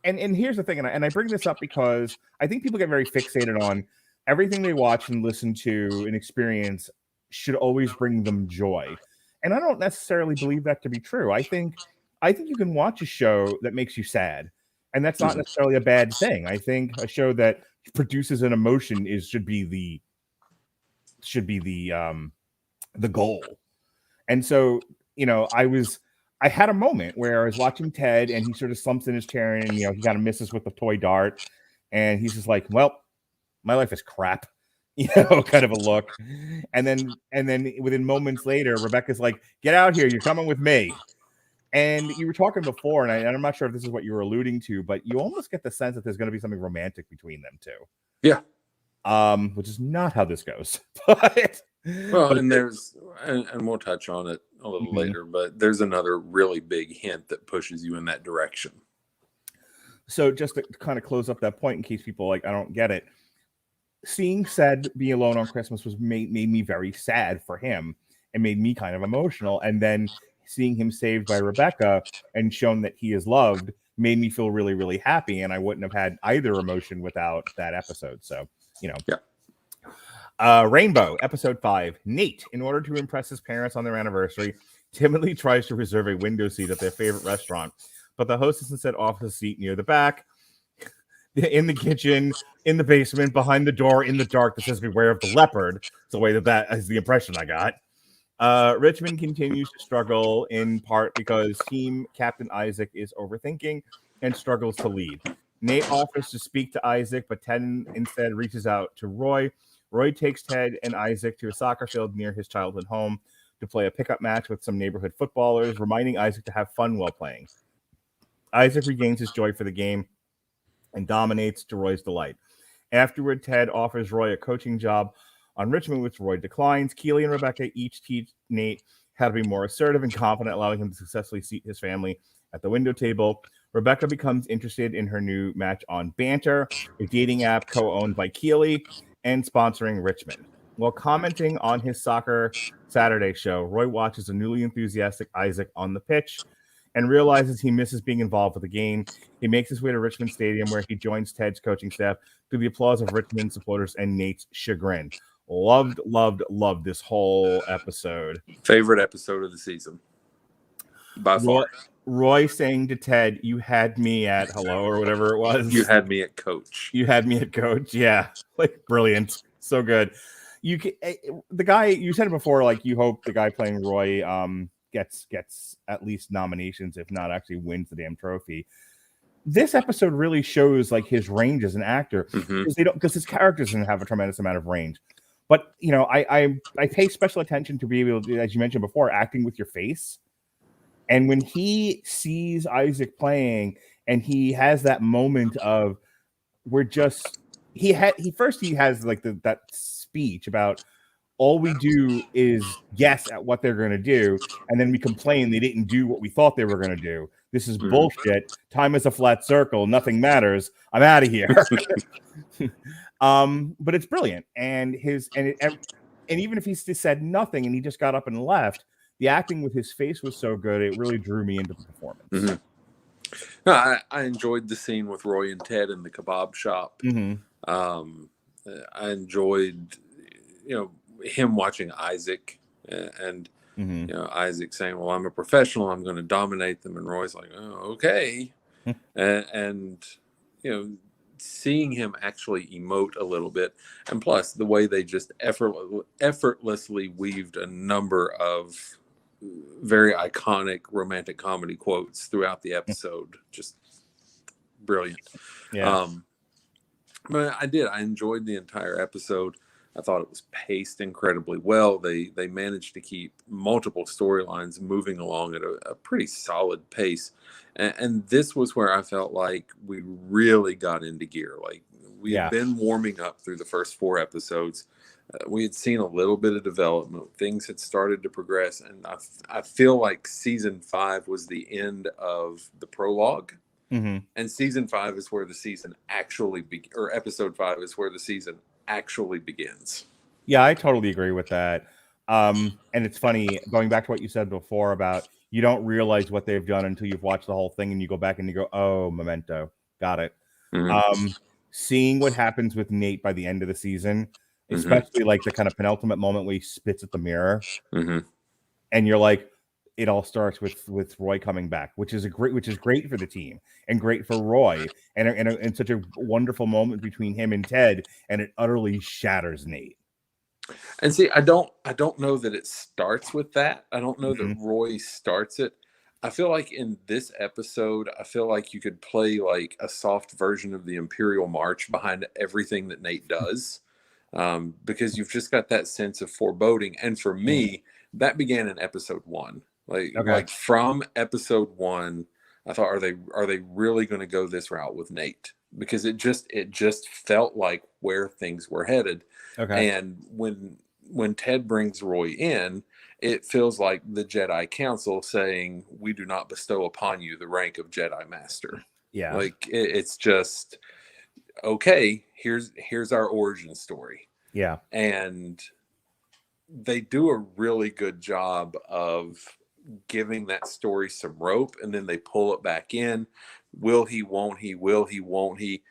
And here's the thing, and I bring this up because I think people get very fixated on everything they watch and listen to and experience should always bring them joy, and I don't necessarily believe that to be true. I think you can watch a show that makes you sad, and that's not necessarily a bad thing. I think a show that produces an emotion should be the goal. And so, you know, I had a moment where I was watching Ted and he sort of slumps in his chair and, you know, he kind of misses with the toy dart and he's just like, well, my life is crap, you know, kind of a look. And then within moments later, Rebecca's like, get out here, you're coming with me. And you were talking before, and I'm not sure if this is what you were alluding to, but you almost get the sense that there's going to be something romantic between them two. Yeah. Which is not how this goes. But and we'll touch on it a little later, but there's another really big hint that pushes you in that direction. So just to kind of close up that point in case people like I don't get it, seeing Ted be alone on Christmas made me very sad for him and made me kind of emotional, and then seeing him saved by Rebecca and shown that he is loved made me feel really, really happy, and I wouldn't have had either emotion without that episode. So, you know. Yeah. Rainbow, episode 5. Nate, in order to impress his parents on their anniversary, timidly tries to reserve a window seat at their favorite restaurant, but the hostess instead offers a seat near the back, in the kitchen, in the basement, behind the door, in the dark that says beware of the leopard. It's the way that is the impression I got. Richmond continues to struggle in part because team captain Isaac is overthinking and struggles to lead. Nate offers to speak to Isaac, but Ted instead reaches out to Roy. Roy takes Ted and Isaac to a soccer field near his childhood home to play a pickup match with some neighborhood footballers, reminding Isaac to have fun while playing. Isaac regains his joy for the game and dominates to Roy's delight. Afterward, Ted offers Roy a coaching job on Richmond, which Roy declines. Keely and Rebecca each teach Nate how to be more assertive and confident, allowing him to successfully seat his family at the window table. Rebecca becomes interested in her new match on Banter, a dating app co-owned by Keely and sponsoring Richmond. While commenting on his Soccer Saturday show, Roy watches a newly enthusiastic Isaac on the pitch and realizes he misses being involved with the game. He makes his way to Richmond Stadium, where he joins Ted's coaching staff to the applause of Richmond supporters and Nate's chagrin. Loved this whole episode. Favorite episode of the season, by far. Roy saying to Ted, "You had me at hello," or whatever it was. You had me at coach. You had me at coach. Yeah, like brilliant, so good. You can, the guy you said it before. Like you hope the guy playing Roy gets at least nominations, if not actually wins the damn trophy. This episode really shows like his range as an actor because his characters didn't have a tremendous amount of range. But you know, I pay special attention to be able to, as you mentioned before, acting with your face. And when he sees Isaac playing, and he has that moment of he has like that speech about all we do is guess at what they're going to do, and then we complain they didn't do what we thought they were going to do. This is bullshit. Time is a flat circle. Nothing matters. I'm out of here. But it's brilliant, and even if he said nothing and he just got up and left, the acting with his face was so good it really drew me into the performance. Mm-hmm. No, I enjoyed the scene with Roy and Ted in the kebab shop. I enjoyed, him watching Isaac and Isaac saying, "Well, I'm a professional. I'm going to dominate them," and Roy's like, "Oh, okay," and seeing him actually emote a little bit, and plus the way they just effortlessly weaved a number of very iconic romantic comedy quotes throughout the episode, just brilliant. But I enjoyed the entire episode. I thought it was paced incredibly well. They managed to keep multiple storylines moving along at a pretty solid pace. And this was where I felt like we really got into gear. Like we had been warming up through the first 4 episodes. We had seen a little bit of development. Things had started to progress. And I feel like season 5 was the end of the prologue. And season 5 is where the season actually or episode 5 is where the season actually begins. Yeah, I totally agree with that. And it's funny, going back to what you said before about you don't realize what they've done until you've watched the whole thing and you go back and you go, oh, memento, got it. Seeing what happens with Nate by the end of the season, especially like the kind of penultimate moment where he spits at the mirror, and you're like, it all starts with Roy coming back, which is great for the team and great for Roy, and such a wonderful moment between him and Ted, and it utterly shatters Nate. And see, I don't know that it starts with that. I don't know that Roy starts it. I feel like in this episode, I feel like you could play like a soft version of the Imperial March behind everything that Nate does, because you've just got that sense of foreboding. And for me, that began in episode 1. Like from episode 1, I thought, are they really going to go this route with Nate? Because it just felt like where things were headed. And when Ted brings Roy in, it feels like the Jedi Council saying, "We do not bestow upon you the rank of Jedi Master." Yeah, like it's just okay. Here's our origin story. Yeah, and they do a really good job of giving that story some rope, and then they pull it back in. Will he? Won't he? Will he? Won't he?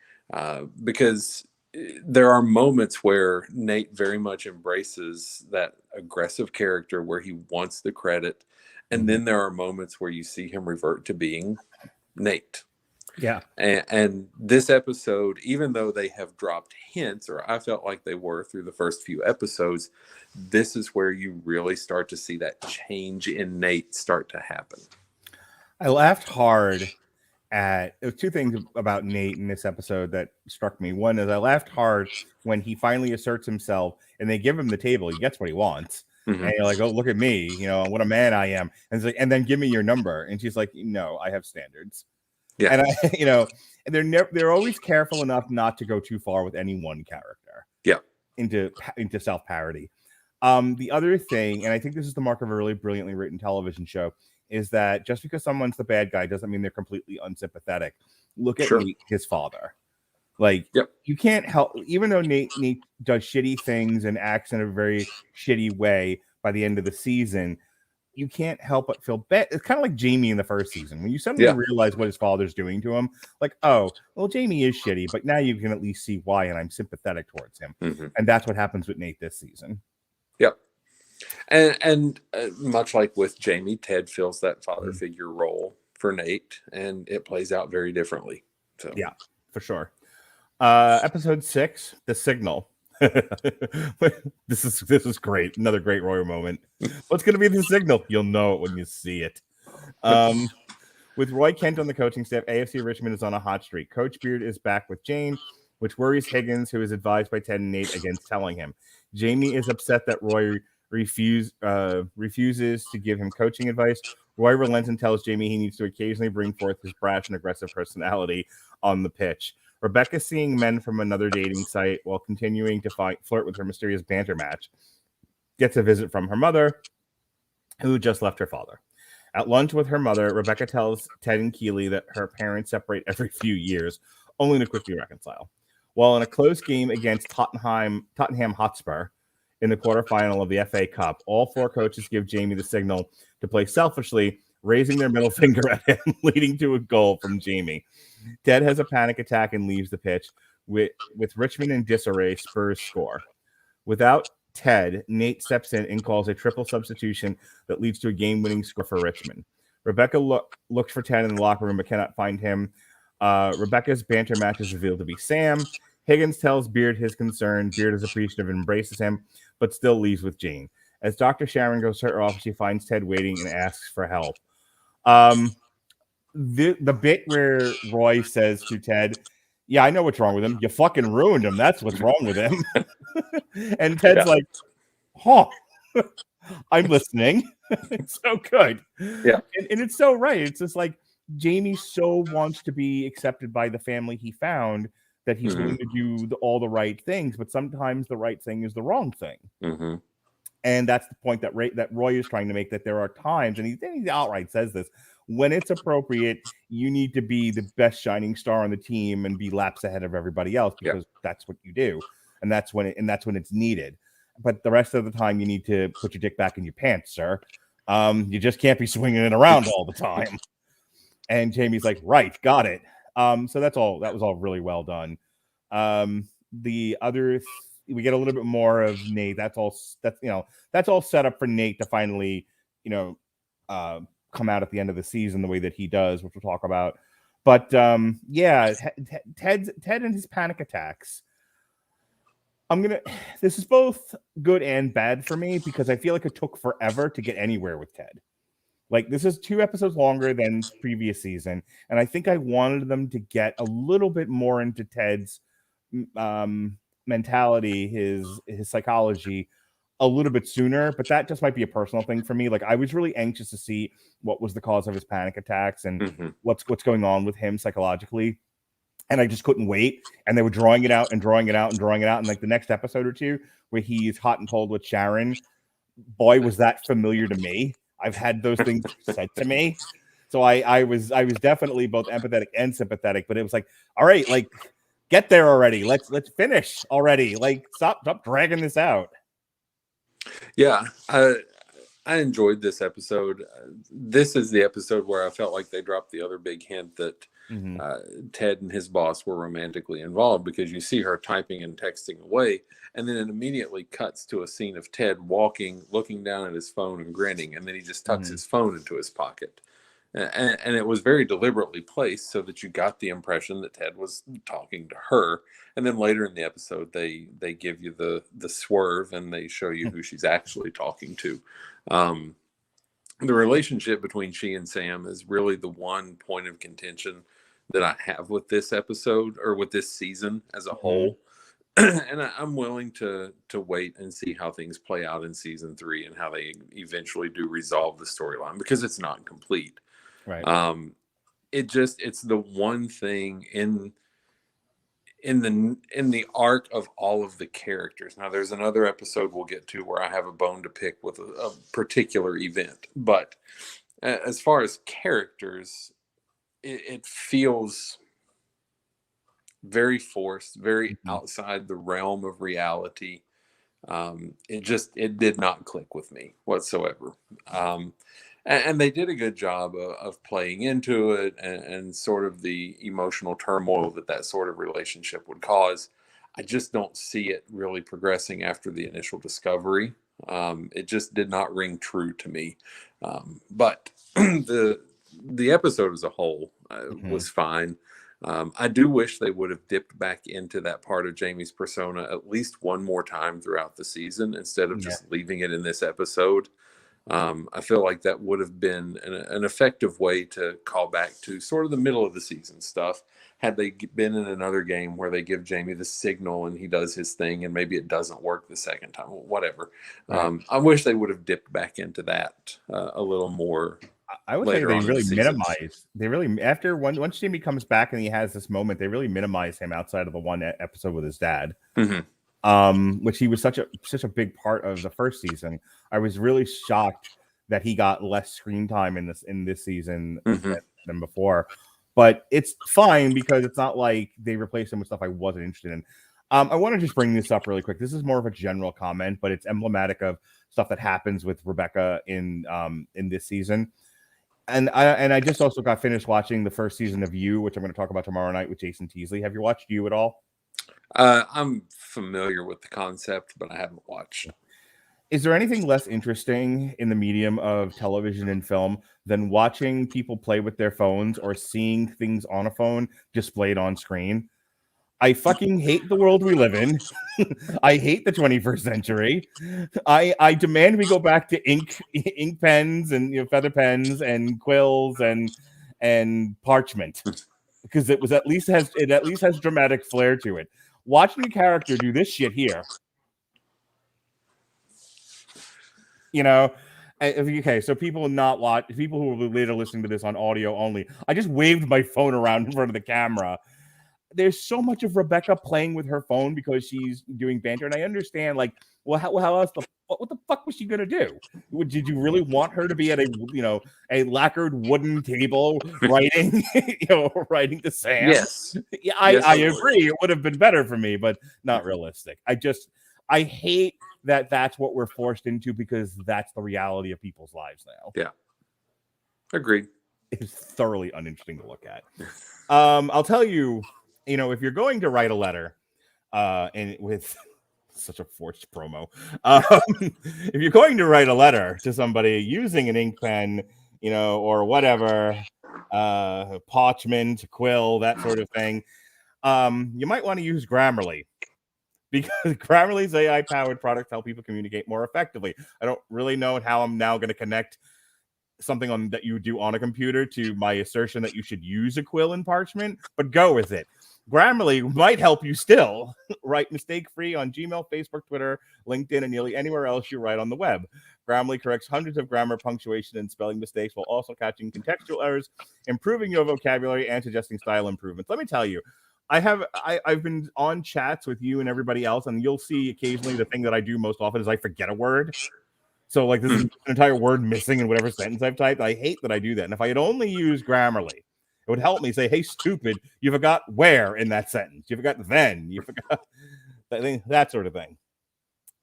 Because there are moments where Nate very much embraces that aggressive character where he wants the credit. And then there are moments where you see him revert to being Nate. Yeah. And this episode, even though they have dropped hints, or I felt like they were through the first few episodes, this is where you really start to see that change in Nate start to happen. I laughed hard at there were two things about Nate in this episode that struck me. One is I laughed hard when he finally asserts himself and they give him the table. He gets what he wants. Mm-hmm. And you're like, oh, look at me, you know, what a man I am. And it's like, and then give me your number. And she's like, no, I have standards. Yeah. And I, you know, and they're always careful enough not to go too far with any one character. Yeah. Into self-parody. The other thing, and I think this is the mark of a really brilliantly written television show, is that just because someone's the bad guy doesn't mean they're completely unsympathetic. Look at Nate, his father. Like, you can't help, even though Nate does shitty things and acts in a very shitty way by the end of the season, you can't help but feel bad. It's kind of like Jamie in the first season. When you suddenly realize what his father's doing to him, like, oh, well, Jamie is shitty, but now you can at least see why, and I'm sympathetic towards him. Mm-hmm. And that's what happens with Nate this season. Yep. And much like with Jamie, Ted fills that father figure role for Nate, and it plays out very differently. So yeah, for sure. Episode 6, The Signal. This is great. Another great Royer moment. What's going to be the signal? You'll know it when you see it. With Roy Kent on the coaching staff, AFC Richmond is on a hot streak. Coach Beard is back with Jane, which worries Higgins, who is advised by Ted and Nate against telling him. Jamie is upset that Roy refuses to give him coaching advice. Roy relents and tells Jamie he needs to occasionally bring forth his brash and aggressive personality on the pitch. Rebecca, seeing men from another dating site while continuing to flirt with her mysterious banter match, gets a visit from her mother, who just left her father. At lunch with her mother, Rebecca tells Ted and Keeley that her parents separate every few years, only to quickly reconcile. While in a close game against Tottenham Hotspur in the quarterfinal of the FA Cup, all four coaches give Jamie the signal to play selfishly, raising their middle finger at him, leading to a goal from Jamie. Ted has a panic attack and leaves the pitch. With Richmond in disarray, Spurs score. Without Ted, Nate steps in and calls a triple substitution that leads to a game-winning score for Richmond. Rebecca looks for Ted in the locker room but cannot find him. Rebecca's banter match is revealed to be Sam. Higgins tells Beard his concern. Beard is appreciative and embraces him, but still leaves with Jane. As Dr. Sharon goes to her office, she finds Ted waiting and asks for help. The bit where Roy says to Ted, yeah, I know what's wrong with him. You fucking ruined him. That's what's wrong with him. And Ted's like, huh, I'm listening. It's so good. Yeah. And it's so right. It's just like Jamie so wants to be accepted by the family he found that he's willing to do all the right things, but sometimes the right thing is the wrong thing. Mm-hmm. And that's the point that Roy is trying to make, that there are times, and he outright says this, when it's appropriate, you need to be the best shining star on the team and be laps ahead of everybody else, because that's what you do. And that's when it's needed. But the rest of the time, you need to put your dick back in your pants, sir. You just can't be swinging it around all the time. And Jamie's like, right, got it. So that was all really well done. The other, we get a little bit more of Nate. That's all set up for Nate to finally, come out at the end of the season the way that he does, which we'll talk about. But Ted and his panic attacks. This is both good and bad for me, because I feel like it took forever to get anywhere with Ted. Like, this is 2 episodes longer than previous season, and I think I wanted them to get a little bit more into Ted's mentality, his psychology, a little bit sooner, but that just might be a personal thing for me. Like, I was really anxious to see what was the cause of his panic attacks and what's going on with him psychologically. And I just couldn't wait. And they were drawing it out and drawing it out and drawing it out. And like the next episode or two where he's hot and cold with Sharon, boy, was that familiar to me. I've had those things said to me. So I was definitely both empathetic and sympathetic, but it was like, all right, like, get there already. Let's finish already. Like, stop dragging this out. Yeah, I enjoyed this episode. This is the episode where I felt like they dropped the other big hint that Ted and his boss were romantically involved, because you see her typing and texting away, and then it immediately cuts to a scene of Ted walking, looking down at his phone and grinning, and then he just tucks his phone into his pocket. And it was very deliberately placed so that you got the impression that Ted was talking to her. And then later in the episode, they give you the swerve and they show you who she's actually talking to. The relationship between she and Sam is really the one point of contention that I have with this episode, or with this season as a whole. And I'm willing to wait and see how things play out in season 3 and how they eventually do resolve the storyline, because it's not complete. Right. It's the one thing in the arc of all of the characters. Now, there's another episode we'll get to where I have a bone to pick with a particular event, but as far as characters, it feels very forced, very outside the realm of reality. It did not click with me whatsoever. And they did a good job of playing into it and sort of the emotional turmoil that sort of relationship would cause. I just don't see it really progressing after the initial discovery. It just did not ring true to me. But the episode as a whole was fine. I do wish they would have dipped back into that part of Jamie's persona at least one more time throughout the season, instead of just leaving it in this episode. I feel like that would have been an effective way to call back to sort of the middle of the season stuff, had they been in another game where they give Jamie the signal and he does his thing and maybe it doesn't work the second time, whatever. Right. I wish they would have dipped back into that a little more. I would say they really minimize. They really, after once Jamie comes back and he has this moment, they really minimize him outside of the one episode with his dad. Which he was such a big part of the first season. I was really shocked that he got less screen time in this season than before. But it's fine, because it's not like they replaced him with stuff I wasn't interested in. I want to just bring this up really quick. This is more of a general comment, but it's emblematic of stuff that happens with Rebecca in this season. And I just also got finished watching the first season of You, which I'm going to talk about tomorrow night with Jason Teasley. Have you watched You at all? I'm familiar with the concept, but I haven't watched. Is there anything less interesting in the medium of television and film than watching people play with their phones or seeing things on a phone displayed on screen? I fucking hate the world we live in. I hate the 21st century. I demand we go back to ink pens and feather pens and quills and parchment, because it at least has dramatic flair to it. Watching a character do this shit here, okay, so people who will be later listening to this on audio only, I just waved my phone around in front of the camera. There's so much of Rebecca playing with her phone because she's doing banter, and I understand, like, well, how else what the fuck was she gonna do? Did you really want her to be at a lacquered wooden table writing, writing to Sam? Yes. Yeah, I agree. It would have been better for me, but not realistic. I hate that that's what we're forced into, because that's the reality of people's lives now. Yeah. Agreed. It's thoroughly uninteresting to look at. I'll tell you, if you're going to write a letter, and with such a forced promo, if you're going to write a letter to somebody using an ink pen, or whatever, parchment, quill, that sort of thing, you might want to use Grammarly, because Grammarly's AI-powered products help people communicate more effectively. I don't really know how I'm now going to connect something that you do on a computer to my assertion that you should use a quill and parchment, but go with it. Grammarly might help you still write mistake-free on Gmail, Facebook, Twitter, LinkedIn, and nearly anywhere else you write on the web. Grammarly corrects hundreds of grammar, punctuation, and spelling mistakes while also catching contextual errors, improving your vocabulary, and suggesting style improvements. Let me tell you, I've been on chats with you and everybody else, and you'll see occasionally the thing that I do most often is I forget a word. So, like, this is an entire word missing in whatever sentence I've typed. I hate that I do that. And if I had only used Grammarly, it would help me say, hey, stupid, you forgot where in that sentence. You forgot then. You forgot that sort of thing.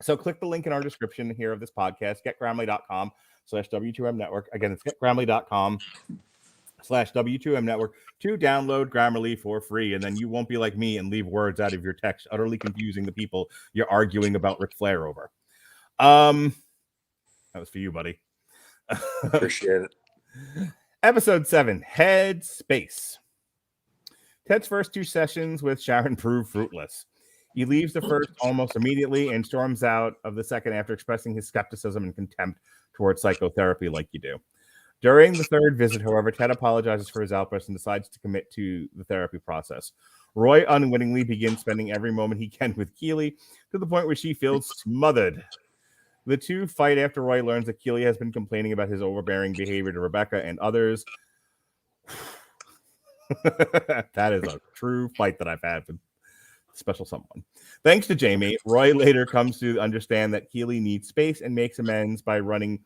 So click the link in our description here of this podcast, getgrammarly.com/W2M network. Again, it's getgrammarly.com. W2M Network to download Grammarly for free. And then you won't be like me and leave words out of your text, utterly confusing the people you're arguing about Ric Flair over. That was for you, buddy. Appreciate it. Episode 7, Head Space. Ted's first 2 sessions with Sharon prove fruitless. He leaves the first almost immediately and storms out of the second after expressing his skepticism and contempt towards psychotherapy like you do. During the third visit, however, Ted apologizes for his outburst and decides to commit to the therapy process. Roy unwittingly begins spending every moment he can with Keely to the point where she feels smothered. The two fight after Roy learns that Keely has been complaining about his overbearing behavior to Rebecca and others. That is a true fight that I've had with special someone. Thanks to Jamie, Roy later comes to understand that Keely needs space and makes amends by running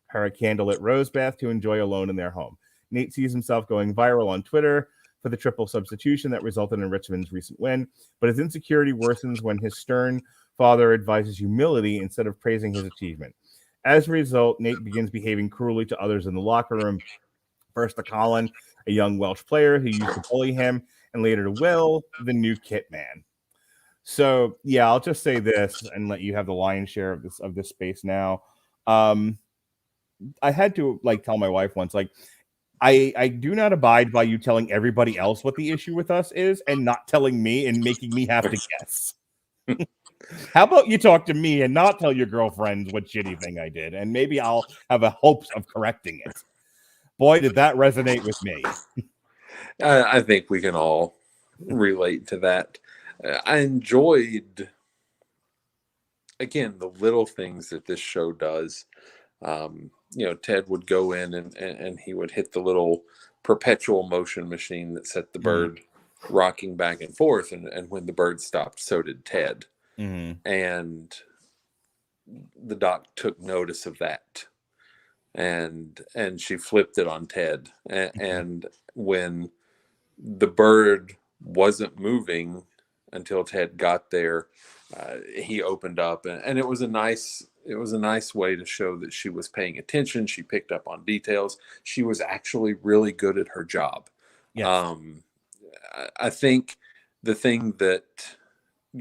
her a candlelit rose bath to enjoy alone in their home. Nate sees himself going viral on Twitter for the triple substitution that resulted in Richmond's recent win, but his insecurity worsens when his stern father advises humility instead of praising his achievement. As a result, Nate begins behaving cruelly to others in the locker room. First to Colin, a young Welsh player who used to bully him, and later to Will, the new kit man. So, yeah, I'll just say this and let you have the lion's share of this space now. I had to tell my wife once, I do not abide by you telling everybody else what the issue with us is and not telling me and making me have to guess. How about you talk to me and not tell your girlfriends what shitty thing I did, and maybe I'll have a hopes of correcting it. Boy, did that resonate with me. I think we can all relate to that. I enjoyed, again, the little things that this show does. Ted would go in and he would hit the little perpetual motion machine that set the bird rocking back and forth. And when the bird stopped, so did Ted. Mm-hmm. And the doc took notice of that. And she flipped it on Ted. And when the bird wasn't moving until Ted got there, he opened up, and it was a nice way to show that she was paying attention. She picked up on details. She was actually really good at her job. Yes. I think the thing that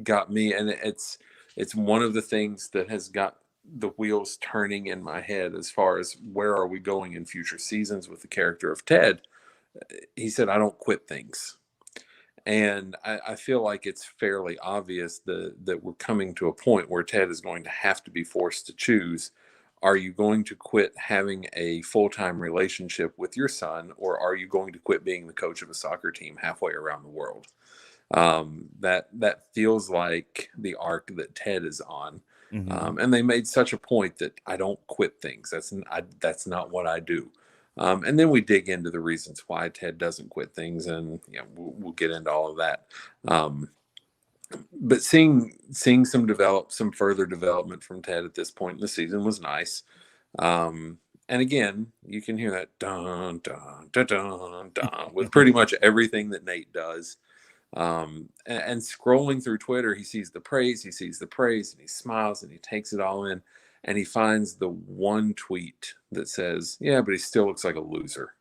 got me, and it's one of the things that has got the wheels turning in my head as far as where are we going in future seasons with the character of Ted. He said, I don't quit things. And I feel like it's fairly obvious that we're coming to a point where Ted is going to have to be forced to choose. Are you going to quit having a full-time relationship with your son, or are you going to quit being the coach of a soccer team halfway around the world? That feels like the arc that Ted is on. Mm-hmm. And they made such a point that I don't quit things. That's not what I do. And then we dig into the reasons why Ted doesn't quit things, and we'll get into all of that. But seeing some further development from Ted at this point in the season was nice. And again, you can hear that dun dun dun dun dun with pretty much everything that Nate does. And scrolling through Twitter, he sees the praise, and he smiles and he takes it all in. And he finds the one tweet that says, yeah, but he still looks like a loser.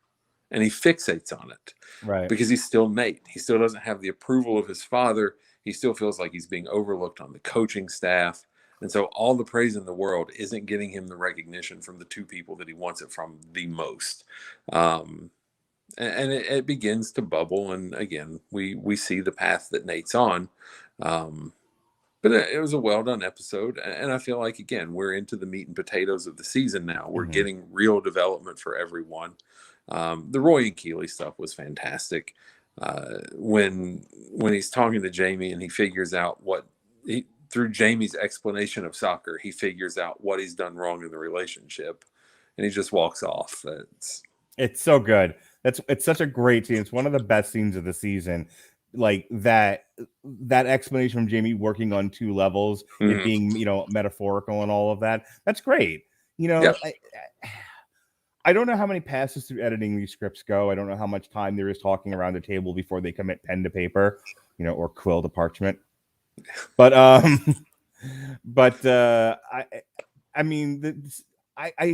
And he fixates on it. Right. Because he's still Nate. He still doesn't have the approval of his father. He still feels like he's being overlooked on the coaching staff. And so all the praise in the world isn't getting him the recognition from the two people that he wants it from the most. And it begins to bubble. And again, we see the path that Nate's on. But it was a well-done episode, and I feel like, again, we're into the meat and potatoes of the season now. We're getting real development for everyone. The Roy and Keely stuff was fantastic. When he's talking to Jamie and he figures out through Jamie's explanation of soccer, he figures out what he's done wrong in the relationship, and he just walks off. It's so good. It's such a great scene. It's one of the best scenes of the season. Like that explanation from Jamie working on two levels, it being, metaphorical and all of that. That's great. Yep. I don't know how many passes through editing these scripts go. I don't know how much time there is talking around the table before they commit pen to paper, or quill to parchment. But I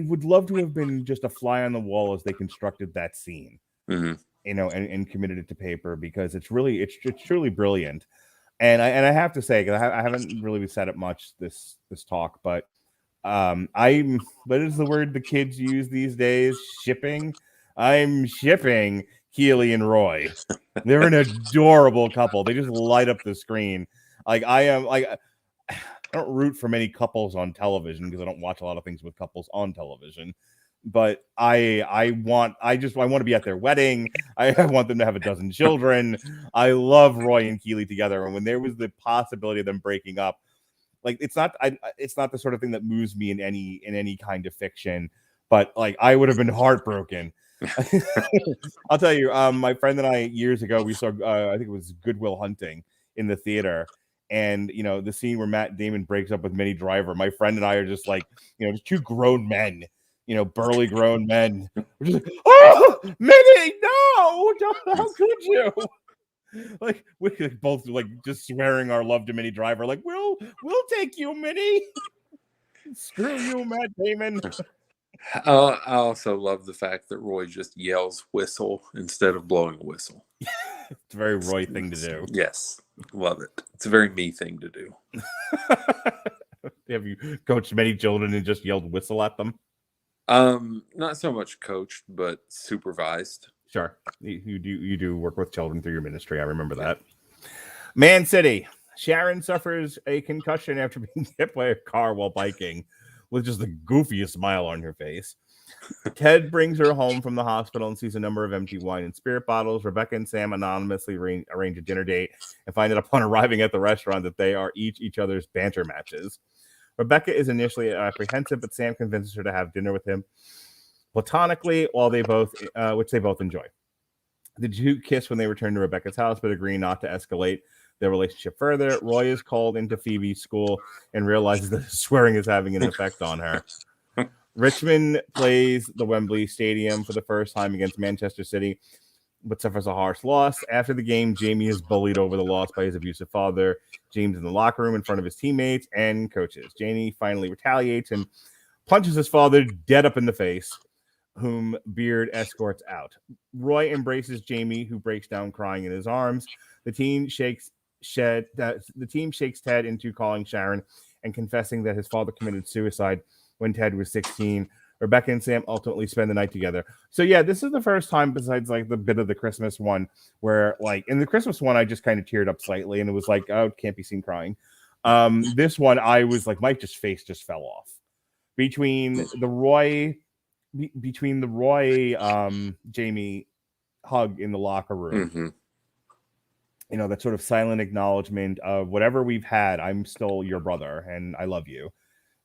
would love to have been just a fly on the wall as they constructed that scene. and committed it to paper because it's truly brilliant. And I have to say, because I haven't really said it much this talk, but what is the word the kids use these days? Shipping. I'm shipping Keely and Roy. They're an adorable couple. They just light up the screen. Like I don't root for many couples on television because I don't watch a lot of things with couples on television. But I want to be at their wedding. I want them to have a dozen children. I love Roy and Keely together. And when there was the possibility of them breaking up, like it's not the sort of thing that moves me in any kind of fiction. But like I would have been heartbroken. I'll tell you, my friend and I years ago we saw I think it was Good Will Hunting in the theater. And the scene where Matt Damon breaks up with Minnie Driver, my friend and I are just like, just two grown men, burly grown men. We're just like, oh, Minnie, no, how could you? Like we're both like just swearing our love to Minnie Driver, like we'll take you, Minnie. Screw you, Matt Damon. I also love the fact that Roy just yells whistle instead of blowing a whistle. It's a very Roy thing to do. Yes, love it. It's a very me thing to do. Have you coached many children and just yelled whistle at them? Not so much coached, but supervised. Sure. You do work with children through your ministry. I remember that. Man City. Sharon suffers a concussion after being hit by a car while biking with just the goofiest smile on her face. Ted brings her home from the hospital and sees a number of empty wine and spirit bottles. Rebecca and Sam anonymously arrange a dinner date and find out upon arriving at the restaurant that they are each other's banter matches. Rebecca is initially apprehensive, but Sam convinces her to have dinner with him platonically, which they both enjoy. The two kiss when they return to Rebecca's house, but agree not to escalate their relationship further. Roy is called into Phoebe's school and realizes that swearing is having an effect on her. Richmond plays the Wembley Stadium for the first time against Manchester City, but suffers a harsh loss. After the game, Jamie is bullied over the loss by his abusive father, James, in the locker room in front of his teammates and coaches. Jamie finally retaliates and punches his father dead up in the face, whom Beard escorts out. Roy embraces Jamie, who breaks down crying in his arms. The team shakes Ted into calling Sharon and confessing that his father committed suicide when Ted was 16. Rebecca and Sam ultimately spend the night together. So yeah, this is the first time besides like the bit of the Christmas one where like in the Christmas one, I just kind of teared up slightly and it was like, oh, can't be seen crying. This one, I was like, my face just fell off between the Roy Jamie hug in the locker room. That sort of silent acknowledgement of whatever we've had, I'm still your brother and I love you.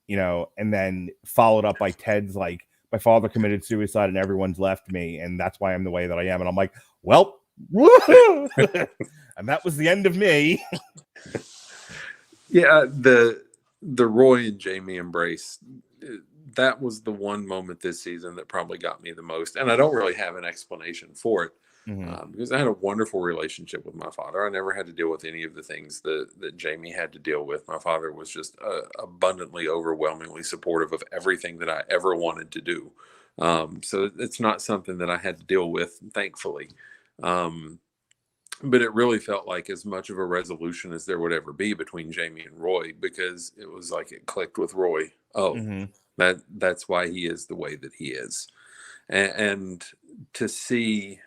And then followed up by Ted's like, my father committed suicide and everyone's left me, and that's why I'm the way that I am. And I'm like, well, woo-hoo! And that was the end of me. Yeah, the Roy and Jamie embrace, that was the one moment this season that probably got me the most. And I don't really have an explanation for it. Because I had a wonderful relationship with my father. I never had to deal with any of the things that Jamie had to deal with. My father was just abundantly, overwhelmingly supportive of everything that I ever wanted to do. So it's not something that I had to deal with, thankfully. But it really felt like as much of a resolution as there would ever be between Jamie and Roy, because it was like it clicked with Roy. That's why he is the way that he is. And to see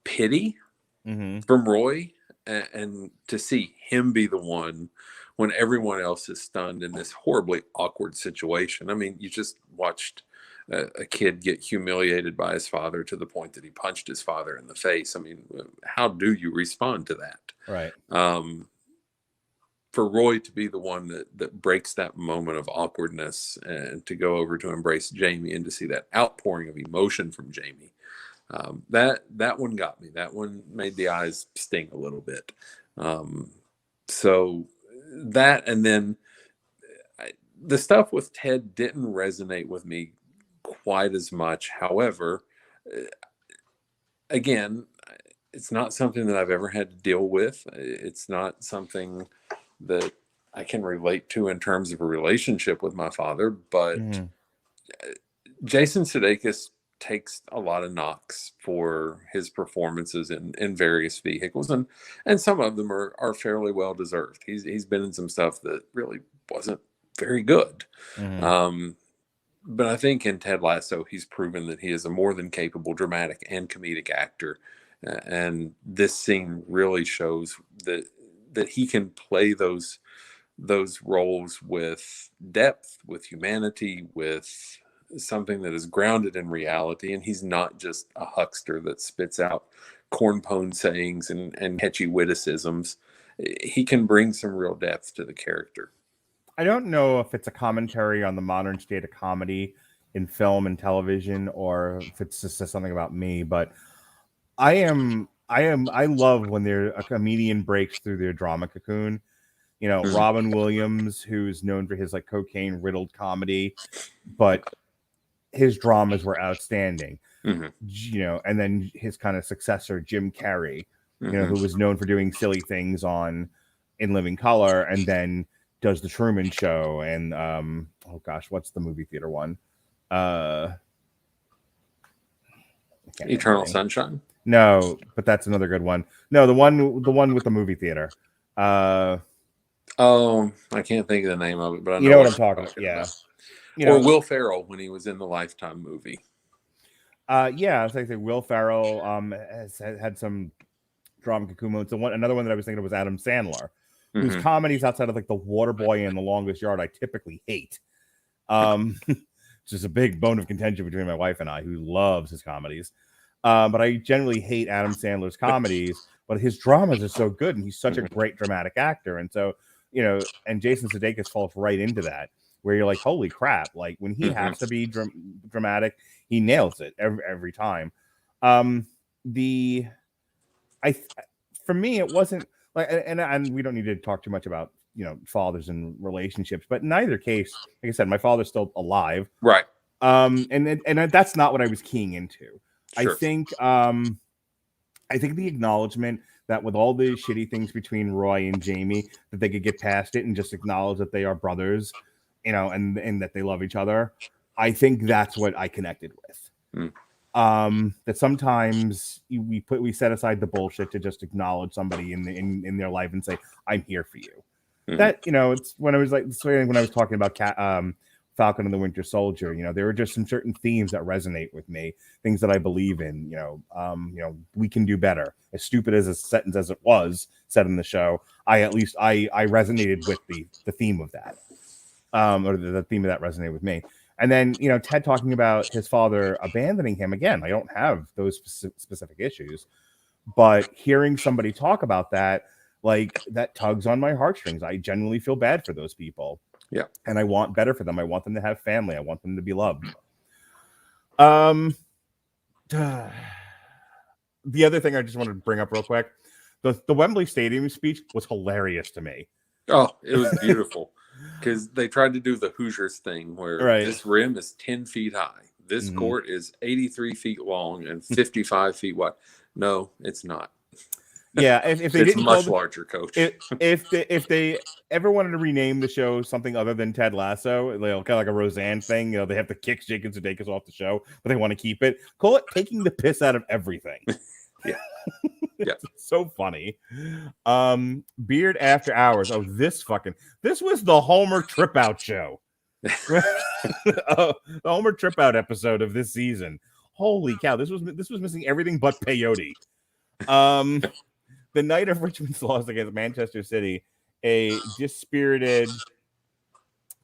pity from Roy and to see him be the one when everyone else is stunned in this horribly awkward situation. I mean, you just watched a kid get humiliated by his father to the point that he punched his father in the face. I mean, how do you respond to that? Right. For Roy to be the one that breaks that moment of awkwardness and to go over to embrace Jamie and to see that outpouring of emotion from Jamie. That one got me. That one made the eyes sting a little bit. So that, and then the stuff with Ted didn't resonate with me quite as much. However, again, it's not something that I've ever had to deal with. It's not something that I can relate to in terms of a relationship with my father, but Jason Sudeikis takes a lot of knocks for his performances in various vehicles, and some of them are fairly well deserved. He's been in some stuff that really wasn't very good. But I think in Ted Lasso, he's proven that he is a more than capable dramatic and comedic actor. And this scene really shows that he can play those roles with depth, with humanity, with something that is grounded in reality. And he's not just a huckster that spits out cornpone sayings and catchy witticisms. He can bring some real depth to the character. I don't know if it's a commentary on the modern state of comedy in film and television, or if it's just something about me, but I love when a comedian breaks through their drama cocoon. You know, Robin Williams, who's known for his like cocaine riddled comedy, but his dramas were outstanding. You know, and then his kind of successor, Jim Carrey, you know, who was known for doing silly things in Living Color, and then does the Truman Show and oh gosh, what's the movie theater one? Eternal Sunshine. No, but that's another good one. No, the one with the movie theater. Oh, I can't think of the name of it, but I know you know what I'm talking about. Yeah. You know, or Will Ferrell when he was in the Lifetime movie. Yeah, I was like Will Ferrell has had some drama cocoon moments. Another one that I was thinking of was Adam Sandler, whose comedies outside of like The Waterboy and The Longest Yard I typically hate. Which is a big bone of contention between my wife and I, who loves his comedies. But I generally hate Adam Sandler's comedies, but his dramas are so good, and he's such a great dramatic actor. And so, you know, and Jason Sudeikis falls right into that, where you're like, holy crap, like when he has to be dramatic, he nails it every time. For me, it wasn't like, and we don't need to talk too much about, you know, fathers and relationships, but in either case, like I said, my father's still alive, right? And that's not what I was keying into. Sure. I think the acknowledgement that with all the shitty things between Roy and Jamie, that they could get past it and just acknowledge that they are brothers, you know, and that they love each other. I think that's what I connected with. That sometimes we set aside the bullshit to just acknowledge somebody in their life and say, I'm here for you. That, you know, it's when I was talking about Falcon and the Winter Soldier, you know, there were just some certain themes that resonate with me, things that I believe in, you know, we can do better. As stupid as a sentence as it was said in the show, I resonated with the theme of that, or the theme of that resonated with me. And then, you know, Ted talking about his father abandoning him again. I don't have those specific issues, but hearing somebody talk about that, like, that tugs on my heartstrings. I genuinely feel bad for those people. Yeah. And I want better for them. I want them to have family. I want them to be loved. The other thing I just wanted to bring up real quick, the Wembley Stadium speech was hilarious to me. Oh, it was beautiful. Because they tried to do the Hoosiers thing where this rim is 10 feet high. This court is 83 feet long and 55 feet wide. No, it's not. Yeah, if they it's didn't much larger, Coach. If they ever wanted to rename the show something other than Ted Lasso, kind of like a Roseanne thing, you know, they have to kick Jason Sudeikis off the show, but they want to keep it. Call it Taking the Piss Out of Everything. Yeah. Yeah. So funny. Beard After Hours. Oh, this was the Homer Trip Out show. The Homer Trip Out episode of this season. Holy cow, this was missing everything but peyote. The night of Richmond's loss against Manchester City, a dispirited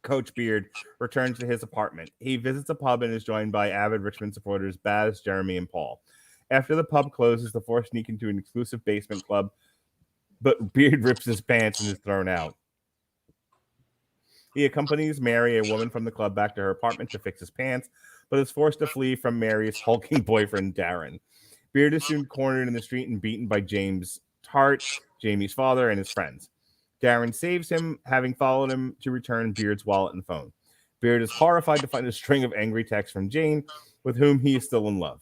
Coach Beard returns to his apartment. He visits a pub and is joined by avid Richmond supporters Baz, Jeremy, and Paul. After the pub closes, the four sneak into an exclusive basement club, but Beard rips his pants and is thrown out. He accompanies Mary, a woman from the club, back to her apartment to fix his pants, but is forced to flee from Mary's hulking boyfriend, Darren. Beard is soon cornered in the street and beaten by James Tart, Jamie's father, and his friends. Darren saves him, having followed him to return Beard's wallet and phone. Beard is horrified to find a string of angry texts from Jane, with whom he is still in love.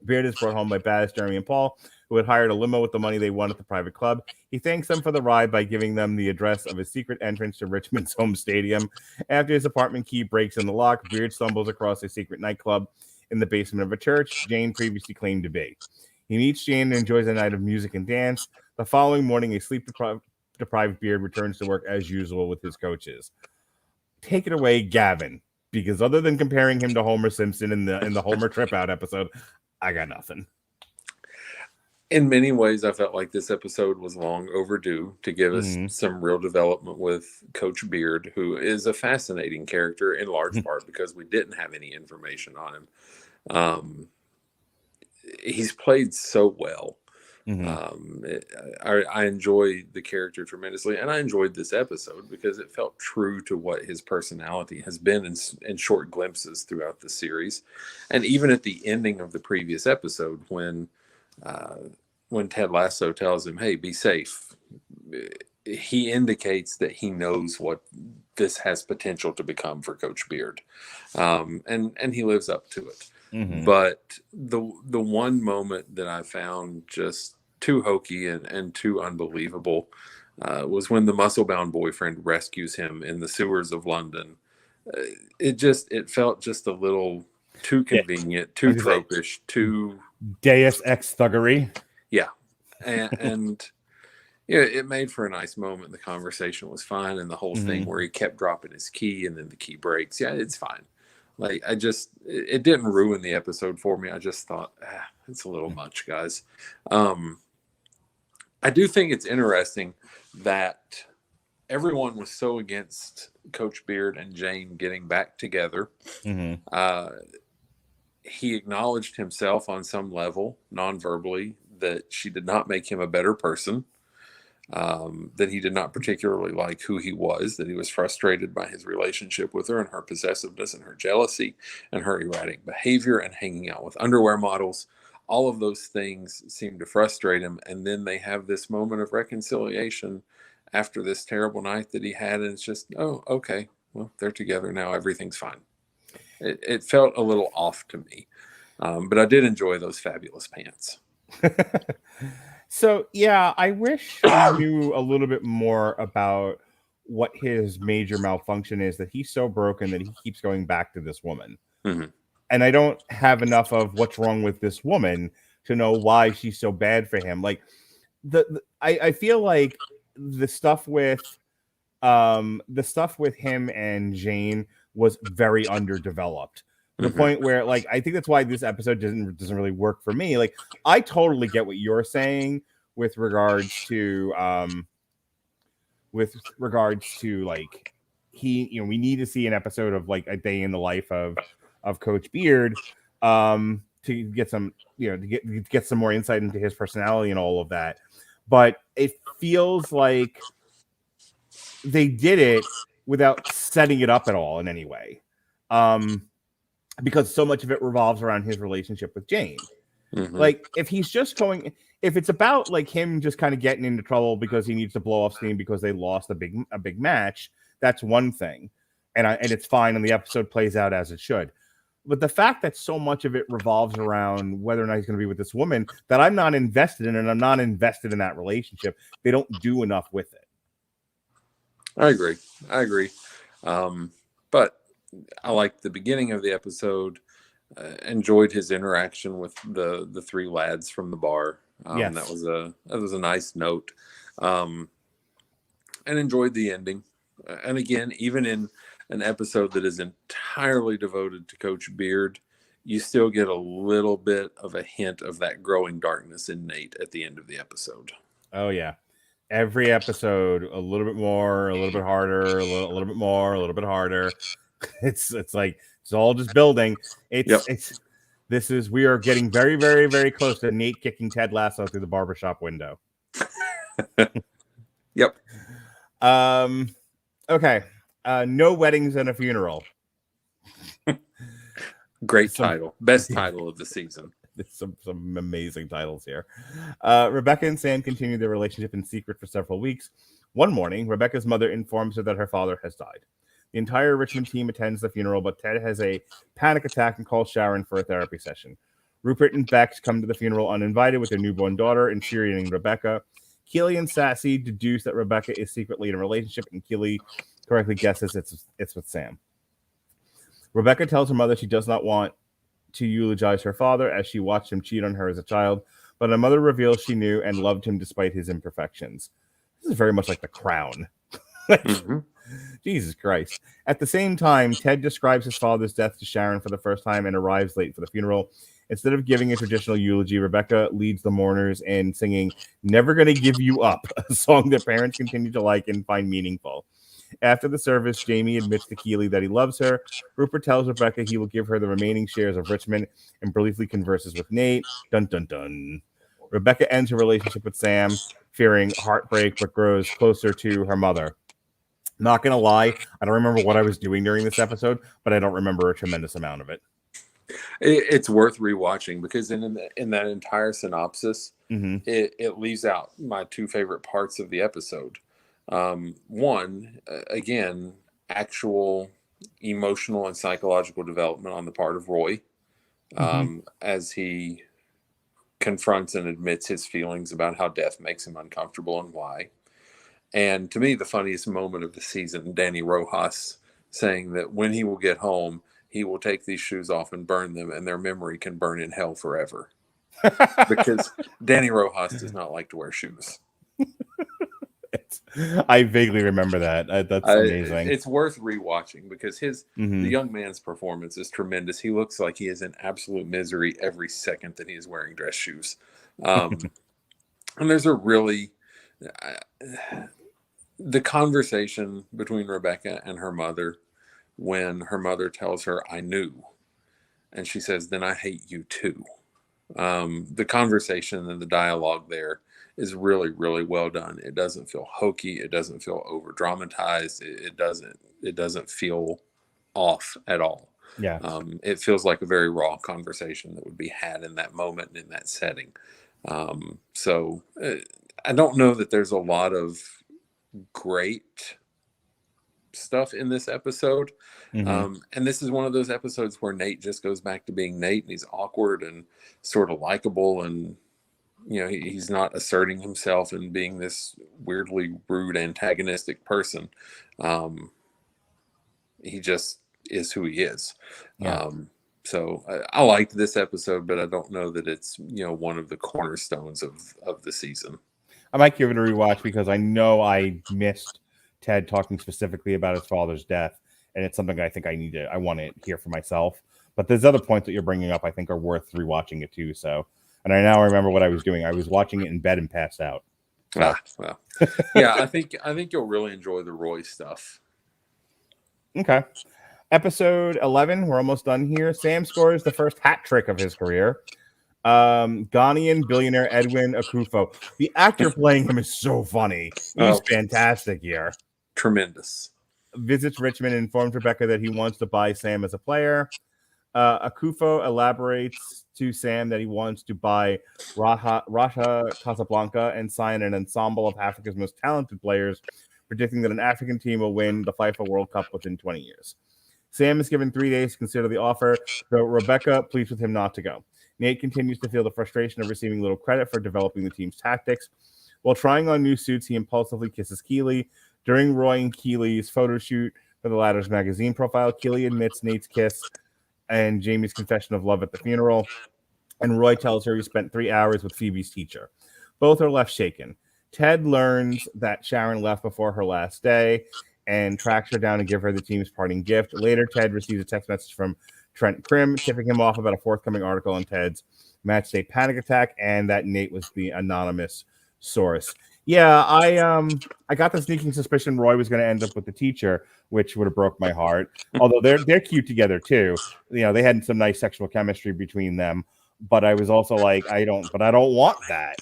Beard is brought home by Baz, Jeremy, and Paul, who had hired a limo with the money they won at the private club. He thanks them for the ride by giving them the address of his secret entrance to Richmond's home stadium. After his apartment key breaks in the lock, Beard stumbles across a secret nightclub in the basement of a church Jane previously claimed to be. He meets Jane and enjoys a night of music and dance. The following morning, a sleep-deprived Beard returns to work as usual with his coaches. Take it away, Gavin, because other than comparing him to Homer Simpson in the Homer Trip Out episode, I got nothing. In many ways, I felt like this episode was long overdue to give us some real development with Coach Beard, who is a fascinating character in large part because we didn't have any information on him. He's played so well. I enjoy the character tremendously, and I enjoyed this episode because it felt true to what his personality has been in short glimpses throughout the series. And even at the ending of the previous episode, when Ted Lasso tells him, "Hey, be safe," he indicates that he knows what this has potential to become for Coach Beard, and he lives up to it. But the one moment that I found just too hokey and too unbelievable was when the muscle-bound boyfriend rescues him in the sewers of London. It felt just a little too convenient, too tropish, too Deus Ex thuggery. Yeah, and yeah, it made for a nice moment. The conversation was fine, and the whole thing where he kept dropping his key and then the key breaks. Yeah, it's fine. Like, it didn't ruin the episode for me. I just thought, it's a little much, guys. I do think it's interesting that everyone was so against Coach Beard and Jane getting back together. He acknowledged himself on some level, non-verbally, that she did not make him a better person. That he did not particularly like who he was, that he was frustrated by his relationship with her and her possessiveness and her jealousy and her erratic behavior and hanging out with underwear models. All of those things seem to frustrate him. And then they have this moment of reconciliation after this terrible night that he had. And it's just, oh, okay, well, they're together now. Everything's fine. It felt a little off to me. But I did enjoy those fabulous pants. So, yeah, I wish I knew a little bit more about what his major malfunction is, that he's so broken that he keeps going back to this woman. And I don't have enough of what's wrong with this woman to know why she's so bad for him. Like, I feel like the stuff with him and Jane was very underdeveloped. The point where, like, I think that's why this episode doesn't really work for me. Like, I totally get what you're saying with regards to like, we need to see an episode of like a day in the life of Coach Beard to get some, to get some more insight into his personality and all of that. But it feels like they did it without setting it up at all in any way. Because so much of it revolves around his relationship with Jane. Like, if it's about like him just kind of getting into trouble because he needs to blow off steam because they lost a big match, that's one thing. And it's fine, and the episode plays out as it should. But the fact that so much of it revolves around whether or not he's going to be with this woman that I'm not invested in, and I'm not invested in that relationship, they don't do enough with it. I agree. But I liked the beginning of the episode. Enjoyed his interaction with the three lads from the bar. Yes. That was a nice note. And enjoyed the ending. And again, even in an episode that is entirely devoted to Coach Beard, you still get a little bit of a hint of that growing darkness in Nate at the end of the episode. Oh yeah. Every episode, a little bit more, a little bit harder, a little bit more, a little bit harder. It's like it's all just building. We are getting very, very, very close to Nate kicking Ted Lasso through the barbershop window. Yep. Okay. No weddings and a funeral. Great title. Best title of the season. Some amazing titles here. Rebecca and Sam continue their relationship in secret for several weeks. One morning, Rebecca's mother informs her that her father has died. The entire Richmond team attends the funeral, but Ted has a panic attack and calls Sharon for a therapy session. Rupert and Bex come to the funeral uninvited with their newborn daughter, infuriating Rebecca. Keely and Sassy deduce that Rebecca is secretly in a relationship, and Keely correctly guesses it's with Sam. Rebecca tells her mother she does not want to eulogize her father as she watched him cheat on her as a child, but her mother reveals she knew and loved him despite his imperfections. This is very much like The Crown. Jesus Christ. At the same time, Ted describes his father's death to Sharon for the first time and arrives late for the funeral. Instead of giving a traditional eulogy, Rebecca leads the mourners in singing Never Gonna Give You Up, a song that parents continue to like and find meaningful. After the service, Jamie admits to Keely that he loves her. Rupert tells Rebecca he will give her the remaining shares of Richmond and briefly converses with Nate. Dun, dun, dun. Rebecca ends her relationship with Sam, fearing heartbreak, but grows closer to her mother. Not going to lie, I don't remember what I was doing during this episode, but I don't remember a tremendous amount of it. It's worth rewatching because in that entire synopsis, it leaves out my two favorite parts of the episode. One, again, actual emotional and psychological development on the part of Roy, as he confronts and admits his feelings about how death makes him uncomfortable and why. And to me, the funniest moment of the season, Danny Rojas saying that when he will get home, he will take these shoes off and burn them, and their memory can burn in hell forever. Because Danny Rojas does not like to wear shoes. I vaguely remember that. That's amazing. It's worth rewatching because the young man's performance is tremendous. He looks like he is in absolute misery every second that he is wearing dress shoes. And there's a really... the conversation between Rebecca and her mother when her mother tells her, I knew, and she says, then I hate you too. The conversation and the dialogue there is really, really well done. It doesn't feel hokey. It doesn't feel over dramatized. It doesn't feel off at all. Yeah. It feels like a very raw conversation that would be had in that moment and in that setting. So I don't know that there's a lot of great stuff in this episode. And this is one of those episodes where Nate just goes back to being Nate, and he's awkward and sort of likable, and he's not asserting himself and being this weirdly rude, antagonistic person. He just is who he is. Yeah. So I liked this episode, but I don't know that it's one of the cornerstones of the season. I might give it a rewatch because I know I missed Ted talking specifically about his father's death, and it's something I think I want to hear for myself. But there's other points that you're bringing up I think are worth rewatching it too. So, and I now remember what I was doing. I was watching it in bed and passed out. So. Well, yeah, I think you'll really enjoy the Roy stuff. Okay. Episode 11, we're almost done here. Sam scores the first hat trick of his career. Ghanaian billionaire Edwin Akufo. The actor playing him is so funny. He's fantastic here. Tremendous. Visits Richmond and informs Rebecca that he wants to buy Sam as a player. Akufo elaborates to Sam that he wants to buy Raja Casablanca and sign an ensemble of Africa's most talented players, predicting that an African team will win the FIFA World Cup within 20 years. Sam is given 3 days to consider the offer, though Rebecca pleads with him not to go. Nate continues to feel the frustration of receiving little credit for developing the team's tactics. While trying on new suits, he impulsively kisses Keely. During Roy and Keely's photo shoot for the latter's magazine profile, Keely admits Nate's kiss and Jamie's confession of love at the funeral, and Roy tells her he spent 3 hours with Phoebe's teacher. Both are left shaken. Ted learns that Sharon left before her last day and tracks her down to give her the team's parting gift. Later, Ted receives a text message from Trent Krim, tipping him off about a forthcoming article on Ted's match day panic attack, and that Nate was the anonymous source. Yeah, I got the sneaking suspicion Roy was going to end up with the teacher, which would have broke my heart. Although they're cute together too. They had some nice sexual chemistry between them. But I was also like, I don't want that.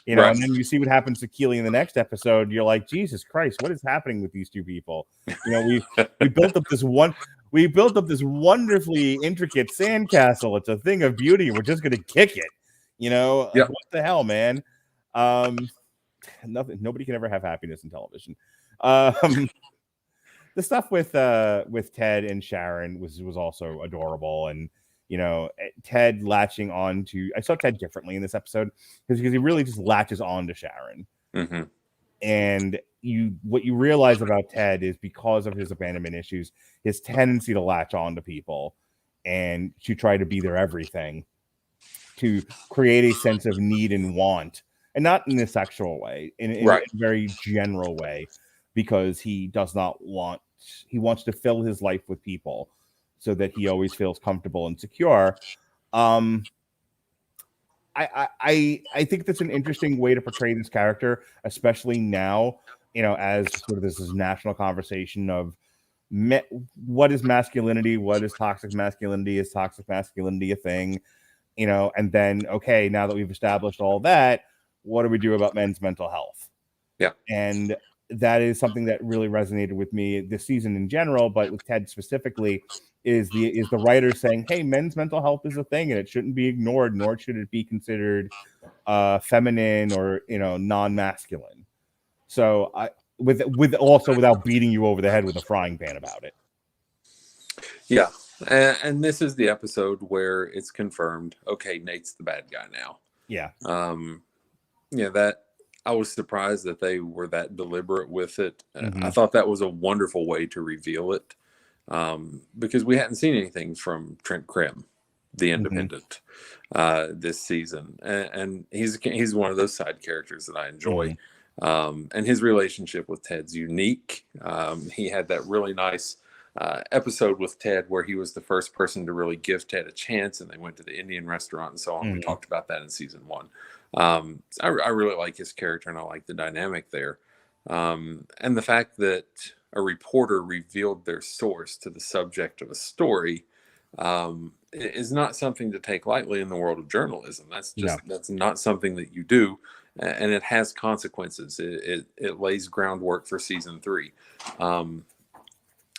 Right. And then you see what happens to Keely in the next episode. You're like, Jesus Christ, what is happening with these two people? We built up this wonderfully intricate sandcastle. It's a thing of beauty. We're just gonna kick it. Yep. What the hell, man? Nobody can ever have happiness in television. The stuff with Ted and Sharon was also adorable, and Ted latching on to. I saw Ted differently in this episode because he really just latches on to Sharon. Mm-hmm. And what you realize about Ted is because of his abandonment issues, his tendency to latch on to people and to try to be their everything, to create a sense of need and want, and not in a sexual way, in a very general way, because he wants to fill his life with people so that he always feels comfortable and secure. I think that's an interesting way to portray this character, especially now, as sort of this is national conversation of what is masculinity, what is toxic masculinity, is toxic masculinity a thing, and then, okay, now that we've established all that, what do we do about men's mental health? Yeah. And that is something that really resonated with me this season in general, but with Ted specifically, is the writer saying, hey, men's mental health is a thing and it shouldn't be ignored, nor should it be considered feminine or non-masculine. So with also without beating you over the head with a frying pan about it. Yeah. And this is the episode where it's confirmed, okay, Nate's the bad guy now. Yeah. That I was surprised that they were that deliberate with it. Mm-hmm. I thought that was a wonderful way to reveal it, because we hadn't seen anything from Trent Krim, the Independent, this season, and he's one of those side characters that I enjoy. And his relationship with Ted's unique. He had that really nice episode with Ted where he was the first person to really give Ted a chance, and they went to the Indian restaurant and so on. We talked about that in season 1. I really like his character, and I like the dynamic there. And the fact that a reporter revealed their source to the subject of a story is not something to take lightly in the world of journalism. That's not something that you do, and it has consequences. It lays groundwork for season 3.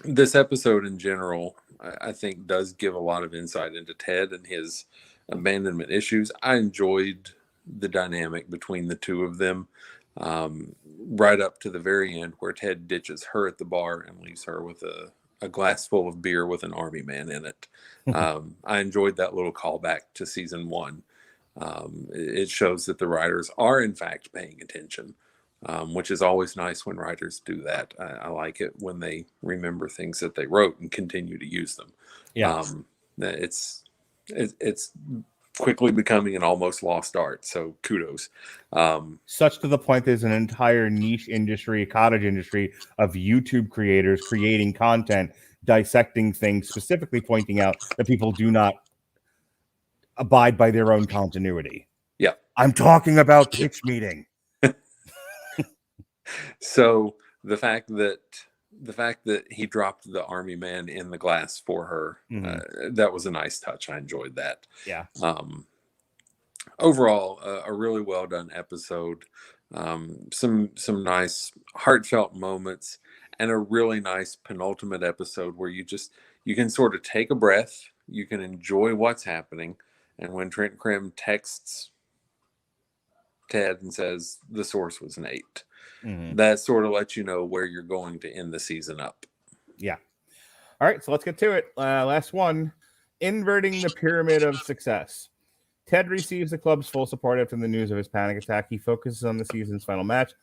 This episode in general, I think, does give a lot of insight into Ted and his abandonment issues. I enjoyed the dynamic between the two of them, right up to the very end where Ted ditches her at the bar and leaves her with a glass full of beer with an army man in it. I enjoyed that little callback to season 1. It shows that the writers are in fact paying attention, which is always nice when writers do that. I like it when they remember things that they wrote and continue to use them. Yeah. It's quickly becoming an almost lost art. So kudos. Such to the point, there's an entire niche industry, cottage industry of YouTube creators creating content, dissecting things, specifically pointing out that people do not abide by their own continuity. Yeah. I'm talking about pitch meeting. So the fact that he dropped the army man in the glass for her, that was a nice touch. I enjoyed that. Yeah. Overall, a really well done episode. Some nice heartfelt moments, and a really nice penultimate episode where you can sort of take a breath. You can enjoy what's happening. And when Trent Krim texts Ted and says the source was Nate, that sort of lets you know where you're going to end the season up. Yeah. All right, so let's get to it. Last one, Inverting the Pyramid of Success. Ted receives the club's full support after the news of his panic attack. He focuses on the season's final match,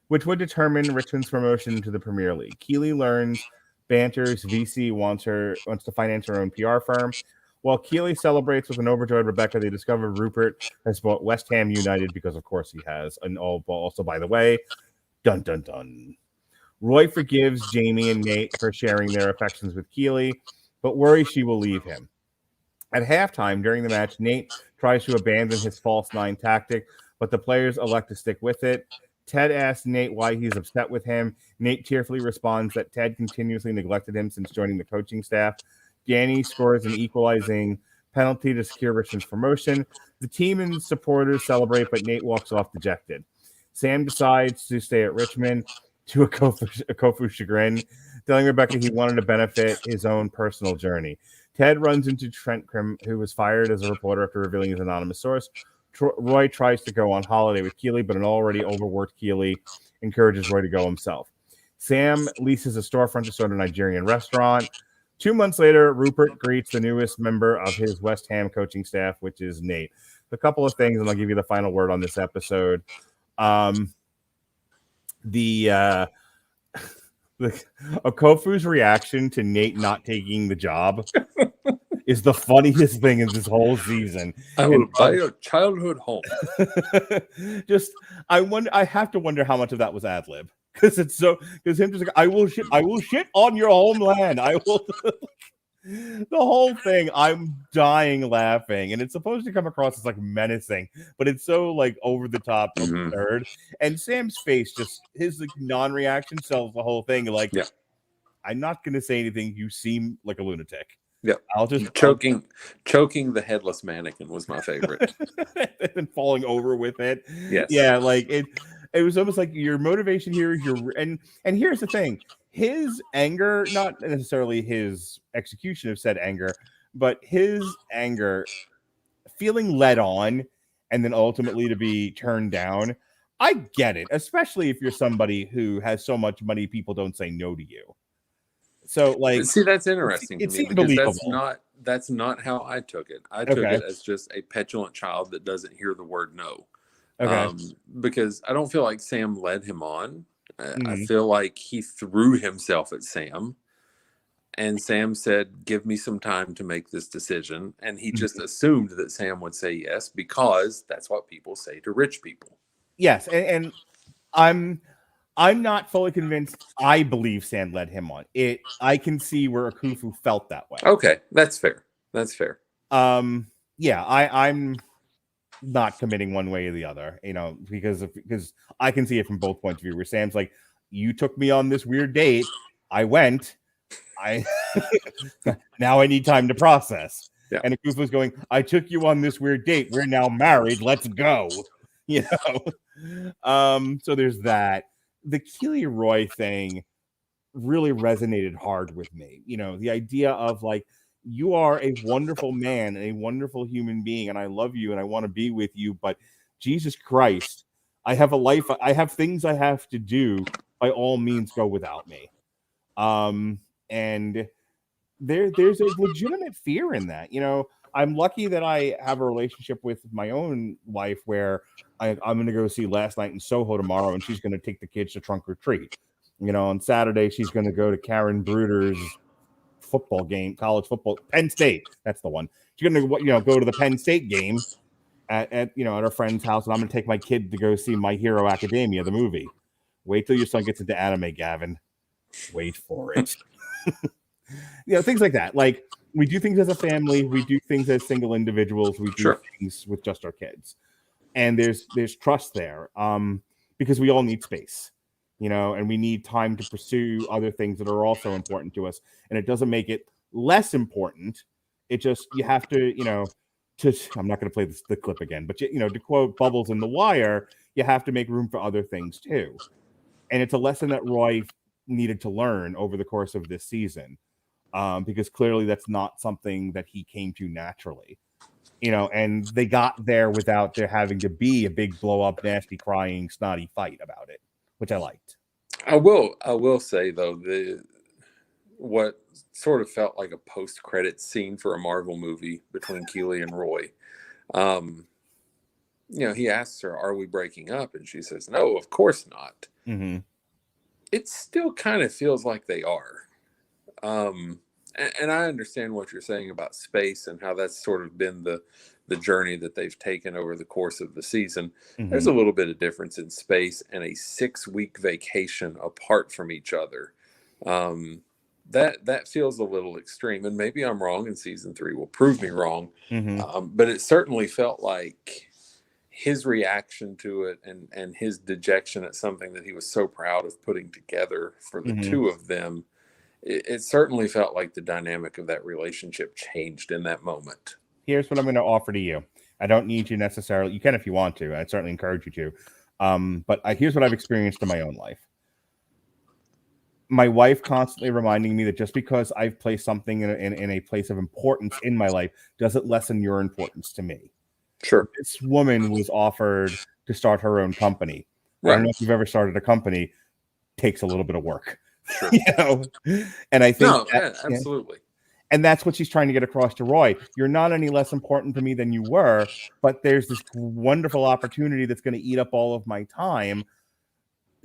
which would determine Richmond's promotion to the Premier League. Keely learns Banter's VC wants to finance her own PR firm. While Keely celebrates with an overjoyed Rebecca, they discover Rupert has bought West Ham United, because of course he has. And also, by the way, dun dun dun. Roy forgives Jamie and Nate for sharing their affections with Keely, but worries she will leave him. At halftime during the match, Nate tries to abandon his false 9 tactic, but the players elect to stick with it. Ted asks Nate why he's upset with him. Nate tearfully responds that Ted continuously neglected him since joining the coaching staff. Danny scores an equalizing penalty to secure Richmond's promotion. The team and supporters celebrate, but Nate walks off dejected. Sam decides to stay at Richmond, to a Kofu's chagrin, telling Rebecca he wanted to benefit his own personal journey. Ted runs into Trent Krim, who was fired as a reporter after revealing his anonymous source. Roy tries to go on holiday with Keely, but an already overworked Keely encourages Roy to go himself. Sam leases a storefront to start a Nigerian restaurant. 2 months later, Rupert greets the newest member of his West Ham coaching staff, which is Nate. A couple of things, and I'll give you the final word on this episode. Okofu's reaction to Nate not taking the job is the funniest thing in this whole season. I will buy a childhood home. I have to wonder how much of that was ad lib, because him just like, I will shit on your homeland. I will. The whole thing, I'm dying laughing, and it's supposed to come across as like menacing, but it's so like over the top, absurd. And Sam's face, just his like non-reaction, sells the whole thing. Like, I'm not going to say anything. You seem like a lunatic. Yeah, I'll just choking the headless mannequin was my favorite, and falling over with it. Yes, yeah, like it was almost like your motivation here is and here's the thing. His anger, not necessarily his execution of said anger, but his anger, feeling led on and then ultimately to be turned down. I get it, especially if you're somebody who has so much money, people don't say no to you. So, like, see, that's interesting to me, because believable. that's not how I took it. I took it as just a petulant child that doesn't hear the word no. Because I don't feel like Sam led him on. I feel like he threw himself at Sam, and Sam said, give me some time to make this decision. And he just assumed that Sam would say yes, because that's what people say to rich people. Yes. And I'm not fully convinced. I believe Sam led him on it. I can see where Akufu felt that way. Okay. That's fair. Yeah, I'm not committing one way or the other, because I can see it from both points of view, where Sam's like, you took me on this weird date. I went. Now I need time to process. Yeah. And Akufu's going, I took you on this weird date. We're now married. Let's go. So there's that. The Keely Roy thing really resonated hard with me. The idea of like, you are a wonderful man and a wonderful human being, and I love you and I want to be with you, but Jesus Christ, I have a life. I have things I have to do. By all means, go without me. And there's a legitimate fear in that. I'm lucky that I have a relationship with my own wife where I'm going to go see Last Night in Soho tomorrow, and she's going to take the kids to trunk or treat. On Saturday, she's going to go to Karen Bruder's football game, college football, Penn State. That's the one. She's going to, go to the Penn State game at her friend's house, and I'm going to take my kid to go see My Hero Academia, the movie. Wait till your son gets into anime, Gavin. Wait for it. Things like that. Like, we do things as a family. We do things as single individuals. We do things with just our kids. And there's trust there, because we all need space, and we need time to pursue other things that are also important to us. And it doesn't make it less important. It just, you have to, I'm not going to play the clip again, but, to quote Bubbles in The Wire, you have to make room for other things too. And it's a lesson that Roy needed to learn over the course of this season, because clearly that's not something that he came to naturally. And they got there without there having to be a big blow up, nasty, crying, snotty fight about it, which I liked. I will say though, what sort of felt like a post-credit scene for a Marvel movie between Keely and Roy. He asks her, "Are we breaking up?" And she says, "No, of course not." Mm-hmm. It still kind of feels like they are. And I understand what you're saying about space and how that's sort of been the journey that they've taken over the course of the season. Mm-hmm. There's a little bit of difference in space and a 6-week vacation apart from each other. That feels a little extreme, and maybe I'm wrong, and season 3 will prove me wrong. Mm-hmm. But it certainly felt like his reaction to it and his dejection at something that he was so proud of putting together for the two of them. It certainly felt like the dynamic of that relationship changed in that moment. Here's what I'm going to offer to you. I don't need you necessarily. You can if you want to. I'd certainly encourage you to. But here's what I've experienced in my own life. My wife constantly reminding me that just because I've placed something in a place of importance in my life doesn't lessen your importance to me. Sure. This woman was offered to start her own company. Right. I don't know if you've ever started a company. Takes a little bit of work. Sure. And I think absolutely. And that's what she's trying to get across to Roy. You're not any less important to me than you were, but there's this wonderful opportunity that's going to eat up all of my time.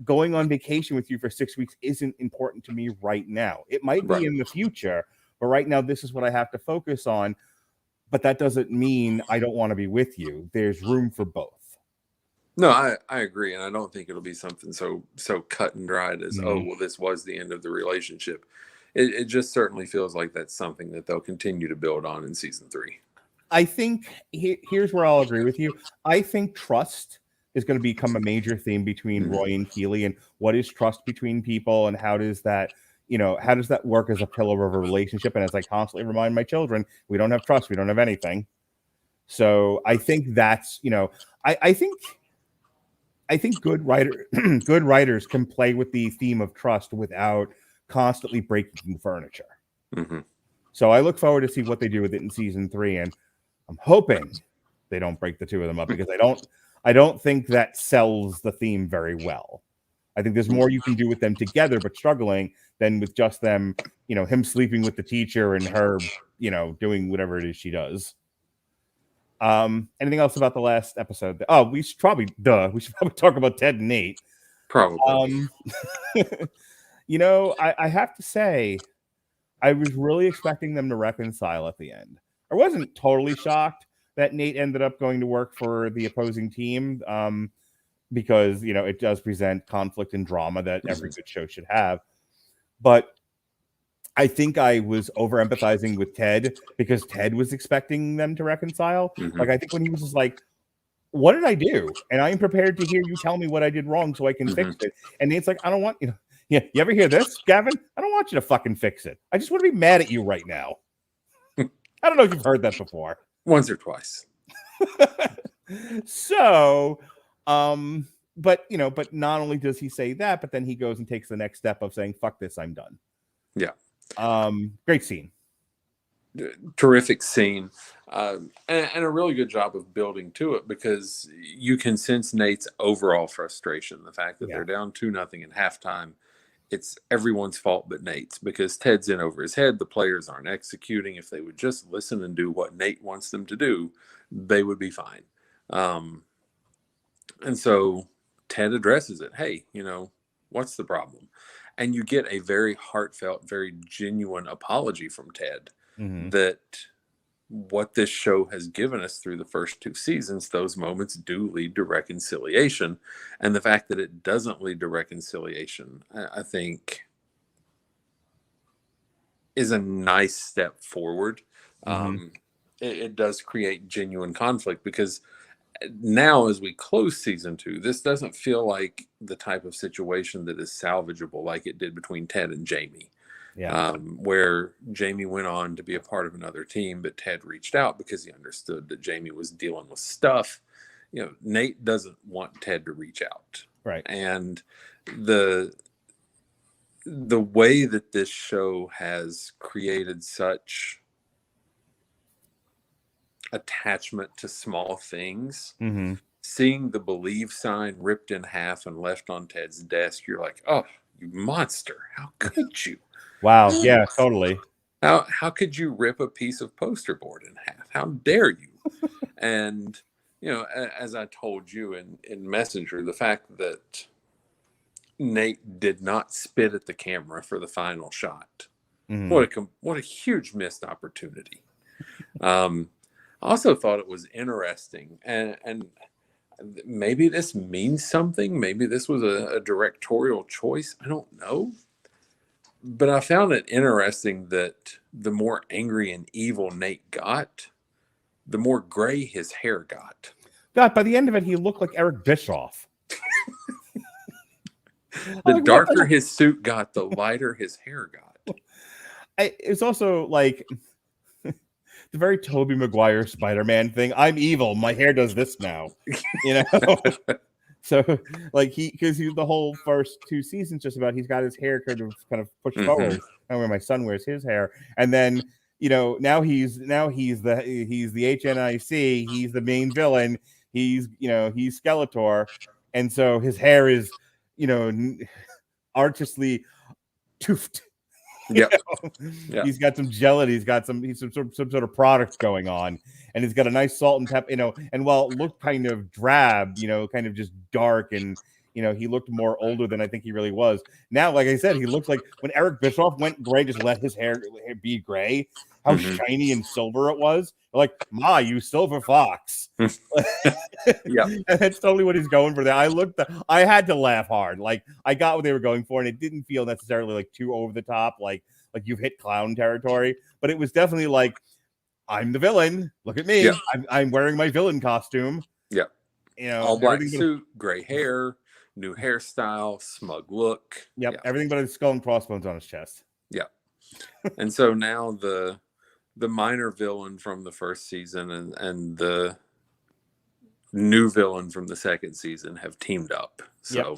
Going on vacation with you for 6 weeks isn't important to me right now. It might be in the future, but right now this is what I have to focus on. But that doesn't mean I don't want to be with you. There's room for both. No, I agree. And I don't think it'll be something so cut and dried as, oh, well, this was the end of the relationship. It just certainly feels like that's something that they'll continue to build on in season 3. I think here's where I'll agree with you. I think trust is going to become a major theme between Roy and Keeley, and what is trust between people, and how does that work as a pillar of a relationship? And as I constantly remind my children, we don't have trust, we don't have anything. So I think that's, I think good writers can play with the theme of trust without constantly breaking furniture. So I look forward to see what they do with it in season 3, and I'm hoping they don't break the two of them up, because I don't think that sells the theme very well. I think there's more you can do with them together but struggling than with just them, him sleeping with the teacher and her, doing whatever it is she does. Anything else about the last episode? Oh, we should probably talk about Ted and Nate. Probably. I have to say, I was really expecting them to reconcile at the end. I wasn't totally shocked that Nate ended up going to work for the opposing team, because, it does present conflict and drama that every good show should have. But I think I was over empathizing with Ted because Ted was expecting them to reconcile. Like, I think when he was just like, what did I do? And I am prepared to hear you tell me what I did wrong so I can fix it. And Nate's like, I don't want, you ever hear this, Gavin? I don't want you to fucking fix it. I just want to be mad at you right now. I don't know if you've heard that before. Once or twice. So, but not only does he say that, but then he goes and takes the next step of saying, fuck this, I'm done. Yeah. Great scene. Terrific scene. And a really good job of building to it, because you can sense Nate's overall frustration. The fact that they're down 2-0 in halftime. It's everyone's fault but Nate's, because Ted's in over his head. The players aren't executing. If they would just listen and do what Nate wants them to do, they would be fine. And so Ted addresses it. Hey, what's the problem? And you get a very heartfelt, very genuine apology from Ted that what this show has given us through the first 2 seasons, those moments do lead to reconciliation. And the fact that it doesn't lead to reconciliation, I think, is a nice step forward. It does create genuine conflict, because now as we close season 2, this doesn't feel like the type of situation that is salvageable like it did between Ted and Jamie. Where Jamie went on to be a part of another team, but Ted reached out because he understood that Jamie was dealing with stuff. Nate doesn't want Ted to reach out. Right. And the way that this show has created such attachment to small things, seeing the believe sign ripped in half and left on Ted's desk, you're like, oh, you monster. How could you? Wow. Yeah, totally. How could you rip a piece of poster board in half? How dare you? And, as I told you in Messenger, the fact that Nate did not spit at the camera for the final shot. What a huge missed opportunity. I also thought it was interesting, and maybe this means something. Maybe this was a directorial choice. I don't know. But I found it interesting that the more angry and evil Nate got, the more gray his hair got. God, by the end of it, he looked like Eric Bischoff. The darker his suit got, the lighter his hair got. It's also like the very Tobey Maguire Spider-Man thing. I'm evil. My hair does this now. So, like, because the whole first 2 seasons just about he's got his hair kind of pushed forward. I know where my son wears his hair, and then now he's the HNIC. He's the main villain. He's Skeletor, and so his hair is artistically toofed. Yep. Yeah. He's got some gelatin. He's got some sort of product going on, and he's got a nice salt and pepper, and while it looked kind of drab, kind of just dark, and he looked more older than I think he really was. Now, like I said, he looks like when Eric Bischoff went gray, just let his hair be gray, how shiny and silver it was. Like, Ma, you silver fox. Yeah. That's totally what he's going for there. I had to laugh hard. Like, I got what they were going for, and it didn't feel necessarily like too over the top, like you've hit clown territory, but it was definitely like, I'm the villain. Look at me. Yeah. I'm wearing my villain costume. Yeah. All black suit, gray hair, new hairstyle, smug look. Yep. Yeah. Everything but a skull and crossbones on his chest. Yeah. And so now the minor villain from the first season and the new villain from the second season have teamed up. So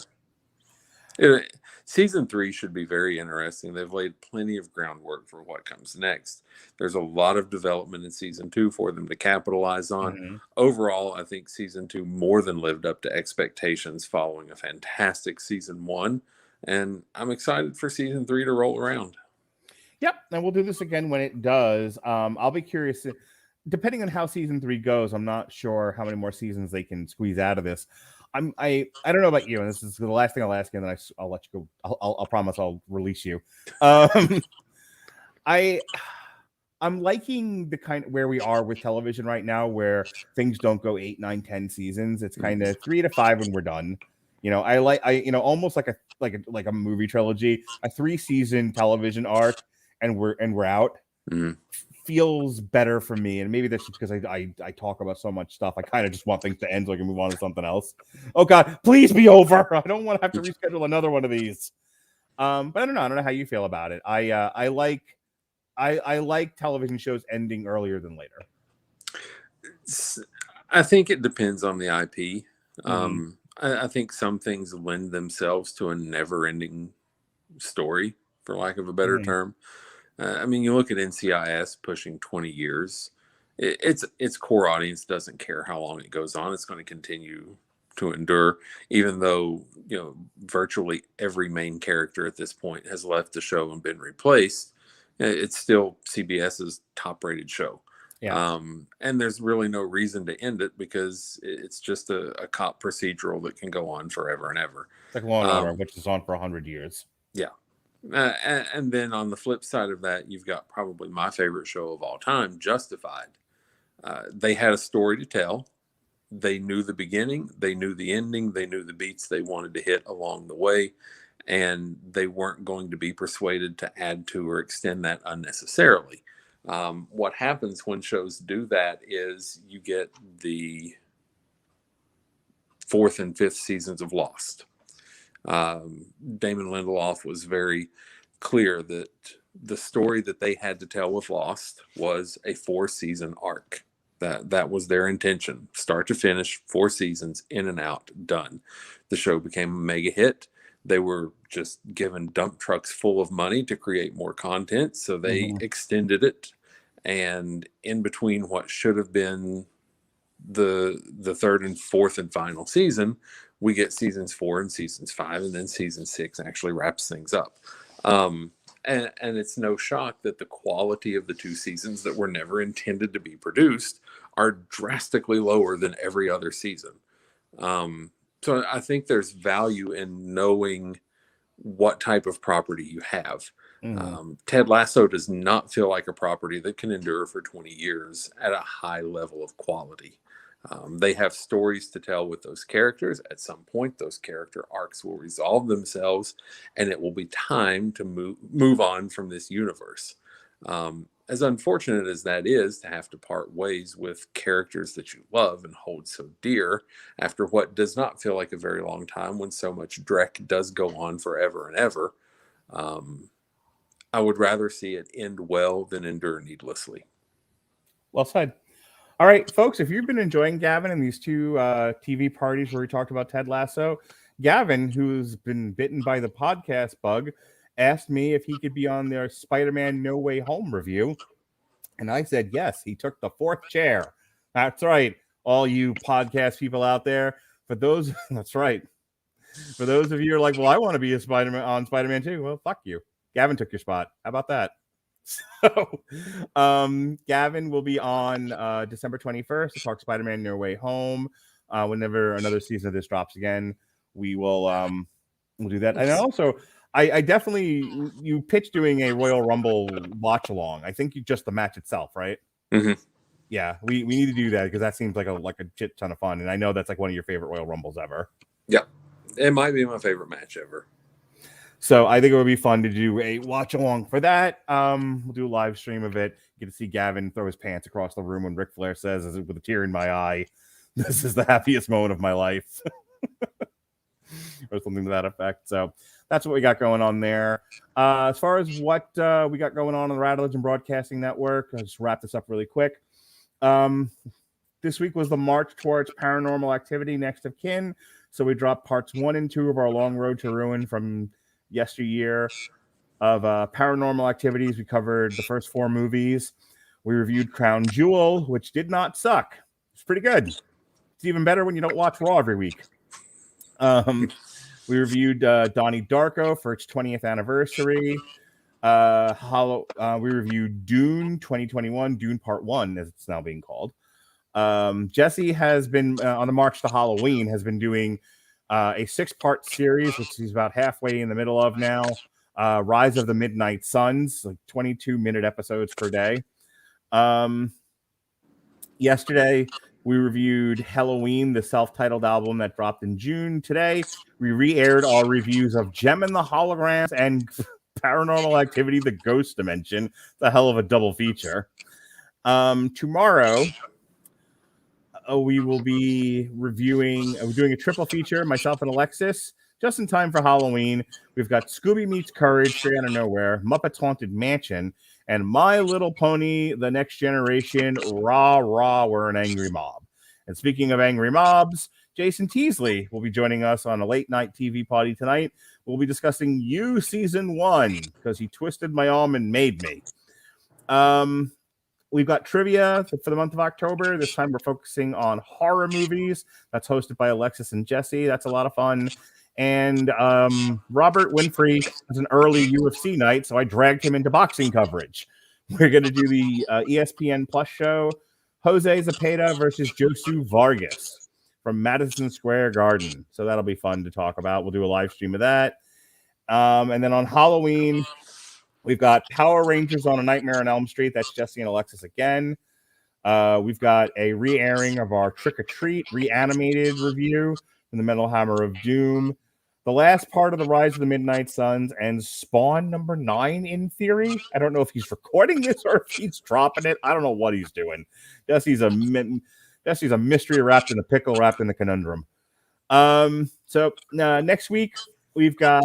season 3 should be very interesting. They've laid plenty of groundwork for what comes next. There's a lot of development in season 2 for them to capitalize on. Overall, I think season 2 more than lived up to expectations following a fantastic season 1. And I'm excited for season 3 to roll around. Yep, and we'll do this again when it does. I'll be curious. Depending on how season 3 goes, I'm not sure how many more seasons they can squeeze out of this. I don't know about you, and this is the last thing I'll ask you, and then I'll let you go. I'll promise I'll release you. I'm liking the kind of where we are with television right now, where things don't go 8, 9, 10 seasons. It's kind of 3 to 5 when we're done. Almost like a movie trilogy, a 3-season television arc, and we're out. Feels better for me, and maybe that's just because I talk about so much stuff. I kind of just want things to end so I can move on to something else. Oh God, please be over! I don't want to have to reschedule another one of these. But I don't know how you feel about it. I like television shows ending earlier than later. I think it depends on the IP. I think some things lend themselves to a never-ending story, for lack of a better term. You look at NCIS pushing 20 years. Its core audience doesn't care how long it goes on. It's going to continue to endure, even though virtually every main character at this point has left the show and been replaced. It's still CBS's top-rated show. Yeah. And there's really no reason to end it because it's just a cop procedural that can go on forever and ever. It's like Law and Order, which is on for 100 years. Yeah. And then on the flip side of that, you've got probably my favorite show of all time, Justified. They had a story to tell. They knew the beginning, they knew the ending, they knew the beats they wanted to hit along the way, and they weren't going to be persuaded to add to or extend that unnecessarily. What happens when shows do that is you get the 4th and 5th seasons of Lost. Damon Lindelof was very clear that the story that they had to tell with Lost was a 4-season arc. That was their intention, start to finish, 4 seasons, in and out, done. The show became a mega hit. They were just given dump trucks full of money to create more content, so they extended it. And in between what should have been the 3rd and 4th and final season, we get seasons 4 and seasons 5, and then season 6 actually wraps things up. And it's no shock that the quality of the 2 seasons that were never intended to be produced are drastically lower than every other season. So I think there's value in knowing what type of property you have. Ted Lasso does not feel like a property that can endure for 20 years at a high level of quality. They have stories to tell with those characters. At some point, those character arcs will resolve themselves, and it will be time to move on from this universe. As unfortunate as that is, to have to part ways with characters that you love and hold so dear after what does not feel like a very long time, when so much dreck does go on forever and ever, I would rather see it end well than endure needlessly. Well said. All right, folks, if you've been enjoying Gavin and these 2 TV parties where we talked about Ted Lasso, Gavin, who's been bitten by the podcast bug, asked me if he could be on their Spider-Man No Way Home review. And I said, yes, he took the 4th chair. That's right. All you podcast people out there, that's right. For those of you who are like, well, I want to be a Spider-Man on Spider-Man too. Well, fuck you. Gavin took your spot. How about that? So, Gavin will be on December 21st to talk Spider-Man No Way Home. Whenever another season of this drops again, we will we'll do that. And also, I definitely you pitched doing a Royal Rumble watch along. I think just the match itself, right? Mm-hmm. Yeah, we need to do that because that seems like a shit ton of fun, and I know that's like one of your favorite Royal Rumbles ever. Yeah, it might be my favorite match ever. So I think it would be fun to do a watch along for that. We'll do a live stream of it. Get to see Gavin throw his pants across the room when Ric Flair says, with a tear in my eye, "This is the happiest moment of my life," or something to that effect. So that's what we got going on there. As far as what we got going on the Radulich and Broadcasting Network, I'll just wrap this up really quick. This week was the march towards Paranormal Activity Next of Kin. So we dropped parts 1 and 2 of our Long Road to Ruin from yesteryear of Paranormal Activities. We covered the first 4 movies. We reviewed Crown Jewel, which did not suck. It's pretty good. It's even better when you don't watch Raw every week. We reviewed Donnie Darko for its 20th anniversary. We reviewed Dune 2021, Dune Part 1, as it's now being called. Jesse has been on the march to Halloween, has been doing a 6-part series, which he's about halfway in the middle of now. Rise of the Midnight Suns, like 22-minute episodes per day. Yesterday, we reviewed Halloween, the self-titled album that dropped in June. Today, we re-aired our reviews of Gem and the Holograms and Paranormal Activity, the Ghost Dimension. It's a hell of a double feature. Tomorrow, we will be reviewing, we're doing a triple feature, myself and Alexis, just in time for Halloween. We've got Scooby Meets Courage, straight out of nowhere, Muppets Haunted Mansion, and My Little Pony, The Next Generation, Rah, Rah, We're an Angry Mob. And speaking of angry mobs, Jason Teasley will be joining us on a late night TV party tonight. We'll be discussing You Season 1, because he twisted my arm and made me. We've got trivia for the month of October. This time we're focusing on horror movies. That's hosted by Alexis and Jesse. That's a lot of fun. And Robert Winfrey has an early UFC night, so I dragged him into boxing coverage. We're going to do the ESPN Plus show, Jose Zapata versus Josu Vargas from Madison Square Garden. So that'll be fun to talk about. We'll do a live stream of that. And then on Halloween, we've got Power Rangers on A Nightmare on Elm Street. That's Jesse and Alexis again. We've got a re-airing of our Trick or Treat reanimated review from the Metal Hammer of Doom. The last part of the Rise of the Midnight Suns and Spawn number 9 in theory. I don't know if he's recording this or if he's dropping it. I don't know what he's doing. Jesse's a mystery wrapped in a pickle, wrapped in a conundrum. So next week we've got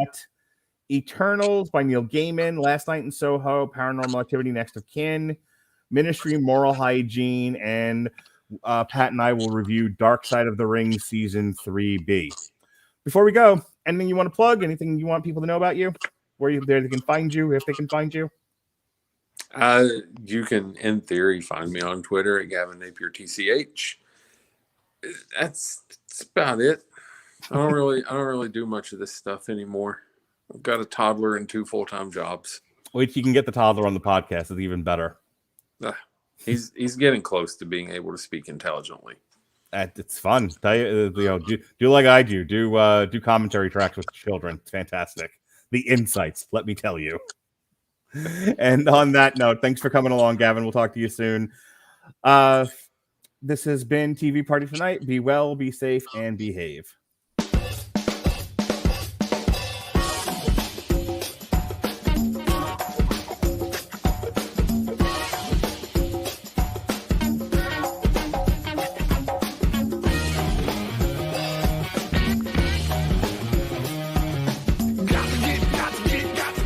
Eternals by Neil Gaiman, Last Night in Soho, Paranormal Activity Next of Kin, Ministry, Moral Hygiene, and Pat and I will review Dark Side of the Ring Season 3B. Before we go, anything you want to plug? Anything you want people to know about you? Where they can find you, if they can find you? You can, in theory, find me on Twitter at Gavin Napier TCH. That's about it. I don't really do much of this stuff anymore. I've got a toddler and 2 full-time jobs. Wait, you can get the toddler on the podcast. It's even better. He's getting close to being able to speak intelligently. It's fun. Tell you, do like I do. Do commentary tracks with children. It's fantastic. The insights, let me tell you. And on that note, thanks for coming along, Gavin. We'll talk to you soon. This has been TV Party Tonight. Be well, be safe, and behave.